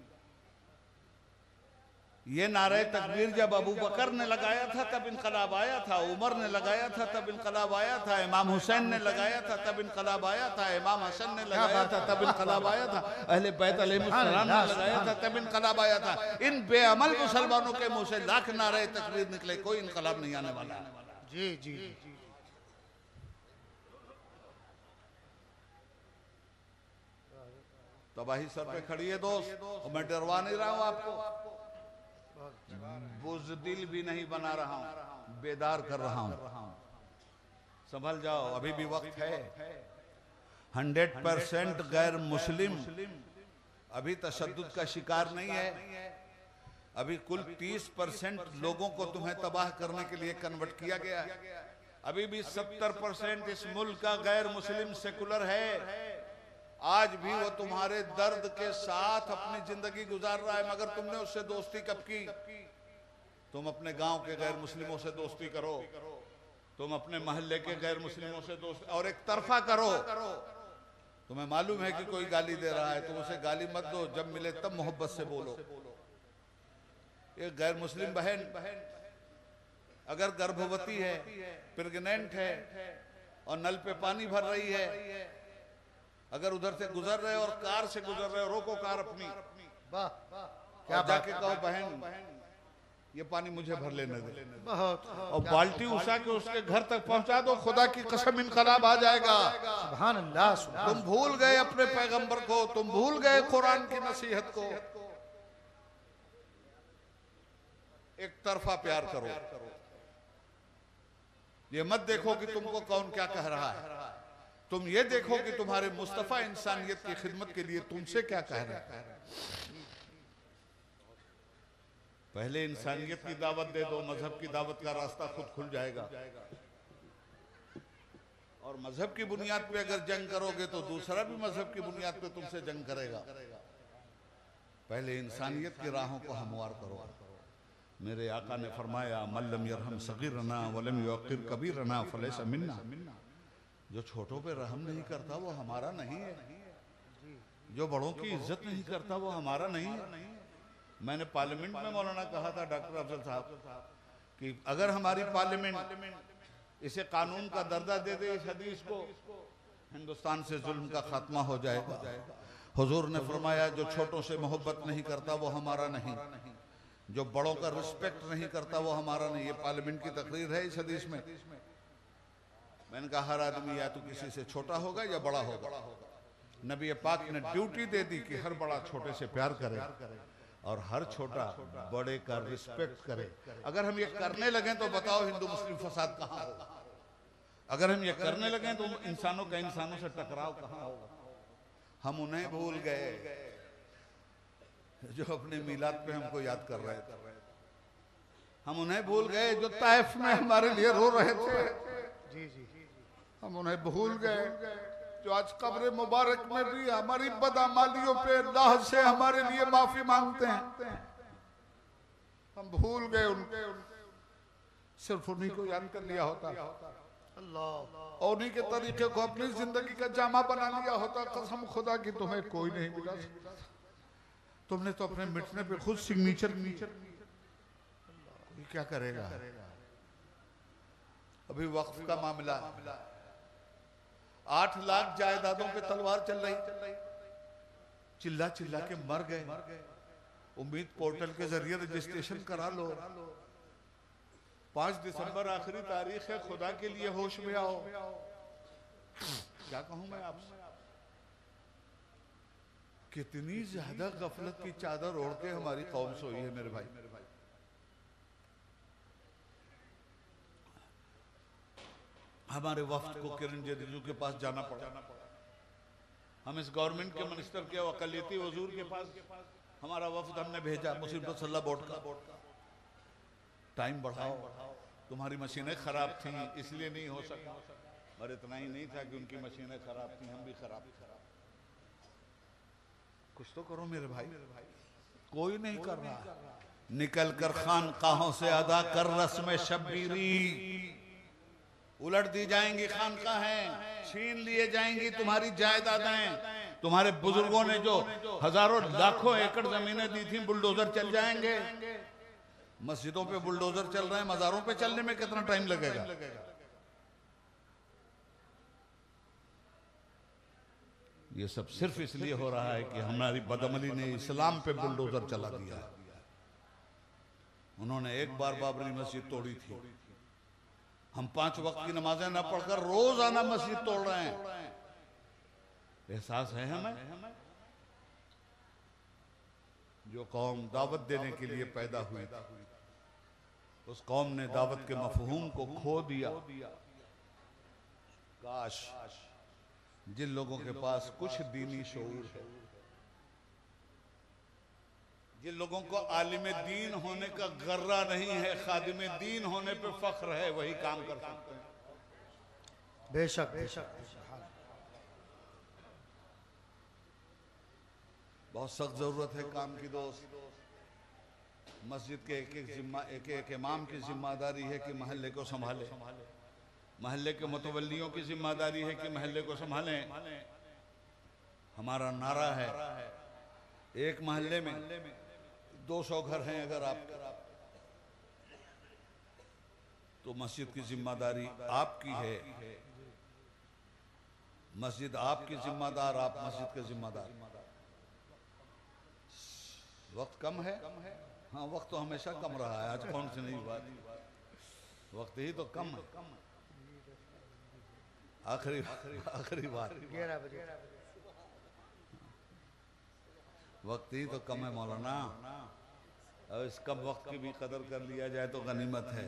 ये नारे तकबीर जब अबू बकर ने लगाया था तब इनकलाब आया था, उमर ने लगाया था तब इनकलाब आया था, इमाम हुसैन ने लगाया था तब इनकलाब आया था, इमाम हसन ने लगाया था तब इनकलाब आया था, अहले बैत अलैहिस्सलाम ने लगाया था तब इनकलाब आया था। इन बेअमल मुसलमानों के मुंह से लाख नारे तकबीर निकले, कोई इनकलाब नहीं आने वाला। जी जी। तबाही सर पे खड़ी है दोस्त, और मैं डरवा नहीं रहा हूं आपको, बुज़दिल भी नहीं बना रहा हूं, बेदार कर रहा हूं। संभल जाओ, अभी भी वक्त है। 100% गैर मुस्लिम अभी तशद्दुद का शिकार नहीं है। अभी कुल 30% लोगों को तुम्हें तबाह करने के लिए कन्वर्ट किया गया है। अभी भी 70% इस मुल्क का गैर मुस्लिम सेकुलर है। आज भी वो तुम्हारे दर्द के साथ अपनी जिंदगी गुजार रहा है, मगर तुमने उससे दोस्ती कब की? तुम अपने गांव के गैर मुस्लिमों से दोस्ती करो, तुम अपने मोहल्ले के गैर मुस्लिमों से दोस्ती, और एक तरफा करो। तुम्हें मालूम है कि कोई गाली दे रहा है, तुम उसे गाली मत दो, जब मिले तब मोहब्बत से बोलो। एक गैर मुस्लिम बहन अगर गर्भवती है, प्रेग्नेंट है और नल पे पानी भर रही है, अगर उधर से गुजर रहे और कार से गुजर रहे, रोको कार अपनी, क्या जाके कहो बहन ये पानी मुझे भर लेने दे, बहुत, और बाल्टी उठा के उसके घर तक पहुंचा दो। खुदा की कसम इनकलाब आ जाएगा। सुभान अल्लाह, तुम भूल गए अपने पैगंबर को, तुम भूल गए कुरान की नसीहत को। एक तरफा प्यार करो, ये मत देखो कि तुमको कौन क्या कह रहा है, तुम ये देखो कि तुम्हारे मुस्तफा इंसानियत की खिदमत के लिए तुमसे क्या कह रहे हैं। पहले इंसानियत की दावत दे दो, मजहब की दावत का रास्ता खुद खुल जाएगा। और मजहब की बुनियाद पे अगर जंग करोगे तो दूसरा भी मजहब की बुनियाद पे तुमसे जंग करेगा। पहले इंसानियत की राहों को हमवार करो। मेरे आका ने फरमाया, मल्लम यरहम सगीरना वलम युक़िर कबीरना फलैसा मिन्ना। जो छोटों पे रहम नहीं करता वो हमारा नहीं है, जो बड़ों की इज्जत नहीं करता वो हमारा नहीं है। मैंने पार्लियामेंट में मौलाना कहा था डॉक्टर अफजल साहब कि अगर हमारी पार्लियामेंट इसे कानून का दर्जा दे दे इस हदीस को, हिंदुस्तान से जुल्म का खात्मा हो जाएगा। हुजूर ने फरमाया, जो छोटों से मोहब्बत नहीं करता वो हमारा नहीं, जो बड़ों का रिस्पेक्ट नहीं करता वो हमारा नहीं। ये पार्लियामेंट की तकरीर है इस हदीस में। मैंने कहा हर आदमी या तो किसी से छोटा होगा या बड़ा होगा। नबी पाक ने ड्यूटी दे दी कि हर बड़ा छोटे से प्यार करे और हर छोटा बड़े का रिस्पेक्ट करे। अगर हम ये करने लगे तो बताओ हिंदू मुस्लिम फसाद कहाँ होगा? अगर हम ये करने लगे तो इंसानों का इंसानों से टकराव कहाँ होगा? हम उन्हें भूल गए जो अपने मिलाद पे हमको याद कर रहे थे। हम उन्हें भूल गए जो ताइफ में हमारे लिए रो रहे थे। जी जी, हम उन्हें भूल गए जो आज कब्र मुबारक में भी हमारी बदअमालियों पे अल्लाह से हमारे लिए माफी मांगते हैं। हम भूल गए उनके, सिर्फ उन्हीं को याद कर लिया होता अल्लाह, और उन्हीं के तरीके को अपनी जिंदगी का जामा बना लिया होता। कसम खुदा की तुम्हें कोई नहीं मिला सकता। तुमने तो अपने मिटने पे खुद सिग्नेचर की, क्या करेगा? अभी वक्फ का मामला, 8 लाख जायदादों पे तलवार चल रही, चिल्ला चिल्ला के मर गए। उम्मीद पोर्टल के जरिए रजिस्ट्रेशन करा लो। 5 दिसंबर आखिरी तारीख है, खुदा के लिए होश में आओ। क्या कहूं मैं आपसे? कितनी ज्यादा गफलत की चादर ओढ़ के हमारी कौम सोई है मेरे भाई। हमारे वफ्द को किरण रिजिजू के पास जाना पड़ा। हम इस गवर्नमेंट के मिनिस्टर के वकालती वजूर के पास हमारा वफ्द हमने भेजा, मुस्लिम सल्ला बोर्ड का। टाइम बढ़ाओ, तुम्हारी मशीनें खराब थी इसलिए नहीं हो सका। और इतना ही नहीं था कि उनकी मशीनें खराब थी, हम भी खराब। कुछ तो करो मेरे भाई। कोई नहीं कर रहा। निकल कर खानकाहों से अदा कर रस्म शब्बीरी। उलट दी जाएंगी खानकाहें, छीन लिए जाएंगी तुम्हारी जायदादें। तुम्हारे बुजुर्गों ने जो हजारों लाखों एकड़ जमीनें दी थी, बुलडोजर चल जाएंगे। मस्जिदों पे बुलडोजर चल रहे हैं, मजारों पे चलने में कितना टाइम लगेगा? ये सब सिर्फ इसलिए हो रहा है कि हमारी बदअमली ने इस्लाम पे बुलडोजर चला दिया। उन्होंने एक बार बाबरी मस्जिद तोड़ी थी। हम 5 वक्त की नमाजें न पढ़कर रोजाना मस्जिद तोड़ रहे हैं। एहसास है हमें? जो कौम दावत देने के लिए पैदा हुई उस कौम ने दावत के मफहूम को खो दिया। काश जिन लोगों के पास कुछ दीनी शऊर है, जिन लोगों को आलिम दीन होने का गर्रा नहीं है, खादिम दीन होने पे फख्र है, वही काम कर सकते हैं। बेशक बेशक। बहुत सख्त जरूरत है काम की दोस्त। मस्जिद के एक एक इमाम की जिम्मेदारी है कि महल्ले को संभाले, महल्ले के मुतवल्लियों की जिम्मेदारी है कि महल्ले को संभालें। हमारा नारा है एक महल्ले में 200 घर हैं अगर आप, तो मस्जिद की जिम्मेदारी आपकी है। मस्जिद आपकी जिम्मेदार, आप मस्जिद के जिम्मेदार। वक्त कम है, हाँ वक्त तो हमेशा कम रहा है, आज कौन सी नई बात, वक्त ही तो कम है। आखिरी बात 11 बजे वक्त ही तो कम है मौलाना, और इस कम वक्त की भी कदर कर लिया जाए तो गनीमत है।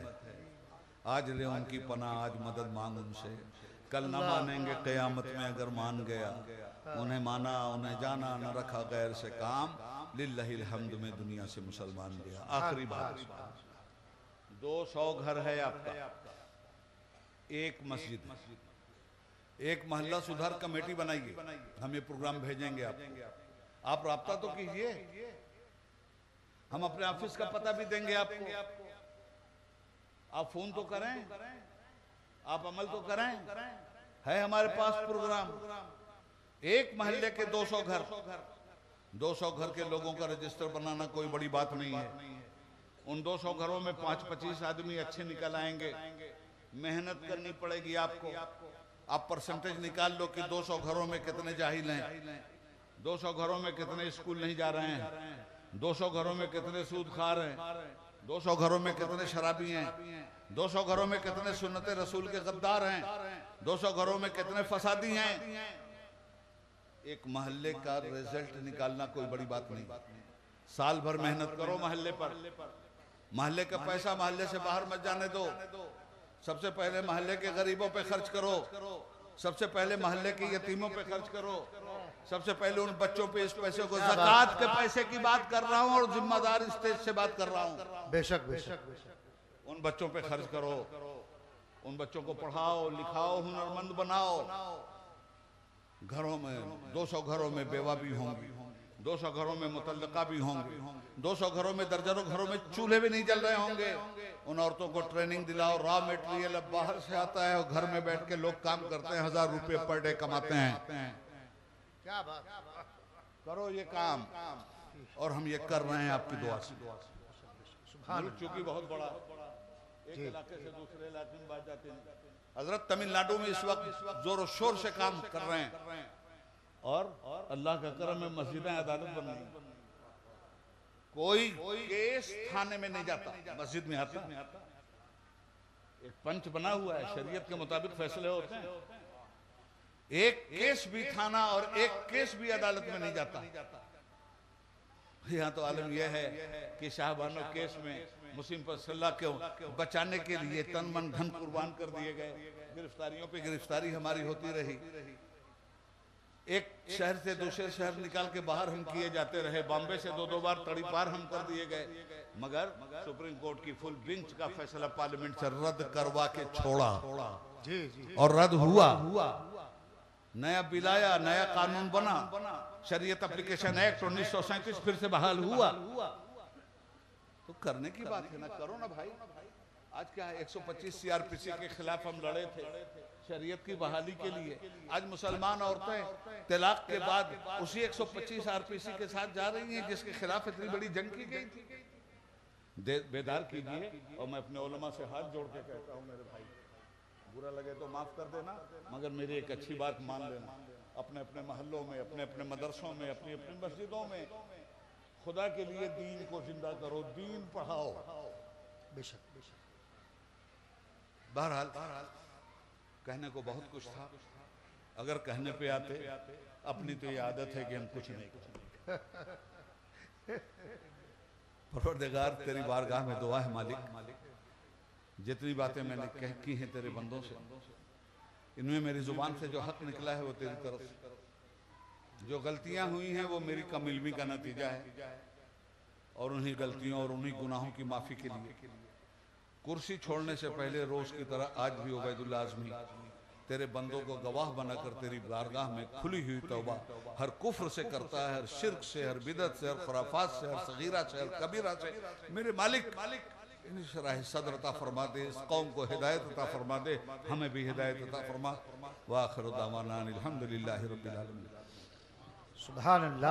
आज ले उनकी पनाह, आज मदद मांग उनसे, कल न मानेंगे क़यामत में अगर मान गया। उन्हें माना उन्हें जाना, न रखा गैर से काम, लिल्लाहिल हम्द में दुनिया से मुसलमान गया। आखिरी बात, 200 घर है आपका, एक मस्जिद, एक मोहल्ला सुधार कमेटी बनाइए, हम ये प्रोग्राम भेजेंगे आप राब्ता तो कीजिए, हम अपने ऑफिस का पता भी देंगे आपको, आप फोन तो करें, आप अमल तो करें। है हमारे पास प्रोग्राम, एक मोहल्ले के 200 घर, 200 घर के लोगों का रजिस्टर बनाना कोई बड़ी बात नहीं है। उन 200 घरों में 5-25 आदमी अच्छे निकल आएंगे। मेहनत करनी पड़ेगी आपको, आप परसेंटेज निकाल लो कि 200 घरों में कितने जाहिल हैं, 200 घरों में कितने स्कूल नहीं जा रहे हैं, 200 घरों में कितने सूदखार हैं, 200 घरों में कितने शराबी हैं, 200 घरों में कितने सुन्नते रसूल के गद्दार हैं, 200 घरों में कितने फसादी हैं। एक महल्ले का रिजल्ट निकालना कोई बड़ी बात नहीं। साल भर मेहनत करो महल्ले पर, महल्ले का पैसा महल्ले से बाहर मत जाने दो। सबसे पहले महल्ले के गरीबों पे खर्च करो, सबसे पहले महल्ले के यतीमों पे खर्च करो, सबसे पहले उन बच्चों पे इस पैसे को, ज़कात के पैसे की बात कर रहा हूँ और जिम्मेदार स्टेज से बात कर रहा हूँ। बेशक बेशक, उन बच्चों पे खर्च करो, उन बच्चों को पढ़ाओ लिखाओ, हुनरमंद बनाओ। घरों में 200 घरों में बेवा भी होंगी, 200 घरों में मुतल्लका भी होंगे, 200 घरों में दर्जनों घरों में चूल्हे भी नहीं जल रहे होंगे। उन औरतों को ट्रेनिंग दिलाओ, रॉ मटेरियल अब बाहर से आता है और घर में बैठ के लोग काम करते हैं, 1000 रुपये पर डे कमाते हैं। क्या बात, करो ये काम, और हम ये कर रहे हैं आपकी दुआ से। चूंकि बहुत बड़ा, एक इलाके से दूसरे इलाके में बात जाते हैं। हजरत तमिलनाडु में इस वक्त जोर शोर से काम कर रहे हैं, और अल्लाह का करम में मस्जिदें अदालत बन रही। कोई केस थाने में नहीं जाता, मस्जिद में आता। एक पंच बना हुआ है, शरीयत के मुताबिक फैसले होते हैं। एक केस भी थाना और एक केस भी अदालत में नहीं जाता। यहाँ तो आलम यह है कि शाहबानो केस में मुस्लिम पर सल्लाह को बचाने के लिए तन मन धन कुर्बान कर दिए गए। गिरफ्तारियों पे गिरफ्तारी हमारी होती रही। एक शहर से दूसरे शहर निकाल के बाहर हम किए जाते रहे। बॉम्बे से 2-2 बार तड़ीपार हम कर दिए गए, मगर सुप्रीम कोर्ट की फुल बेंच का फैसला पार्लियामेंट से रद्द करवा के छोड़ा। और रद्द हुआ, नया बिल आया, नया कानून बना, शरीयत एप्लीकेशन एक्ट 1937 फिर से बहाल हुआ। तो करने की बात है ना, करो ना भाई। आज क्या है, 125 सीआरपीसी के खिलाफ हम लड़े थे शरीयत की बहाली के लिए। आज मुसलमान औरतें तलाक के बाद उसी 125 आरपीसी के साथ जा रही हैं जिसके खिलाफ इतनी बड़ी जंग की गई थी। बेदार कीजिए। और मैं अपने उलमा से हाथ जोड़ के कहता हूँ, मेरे भाई बुरा लगे तो माफ कर देना, मगर मेरी एक अच्छी बात मान लेना। अपने अपने महल्लों में, अपने अपने मदरसों में, अपनी अपनी मस्जिदों में खुदा के लिए दीन को जिंदा करो, दीन पढ़ाओ। बेशक बेशक। बहरहाल कहने को बहुत कुछ था, अगर कहने पे आते, अपनी तो ये आदत है कि हम कुछ नहीं कहते। परवरदिगार तेरी बारगाह में दुआ है मालिक, जितनी बातें मैंने की हैं तेरे बंदों से, इनमें मेरी जुबान से जो हक निकला है वो तेरी तरफ से, जो गलतियां हुई हैं वो मेरी कम इल्मी का नतीजा है। और उन्हीं गलतियों और उन्हीं गुनाहों की माफ़ी के लिए कुर्सी छोड़ने से पहले रोज़ की तरह आज भी उबैदुल्लाह आज़मी तेरे बंदों को गवाह बनाकर तेरी बारगाह में खुली हुई तौबा हर कुफ्र से करता है, हर शिर्क से, हर बिदत से, हर खुराफात से, हर सगीरा से, हर कबीरा से। मेरे मालिक इन शराह सदर अता फरमा दे, इस कौम को हिदायत अता फरमा दे, हमें भी हिदायत अता फरमा। व आखिर दावाना अनिल हम्दुलिल्लाहि रब्बिल आलमीन। सुभान अल्लाह।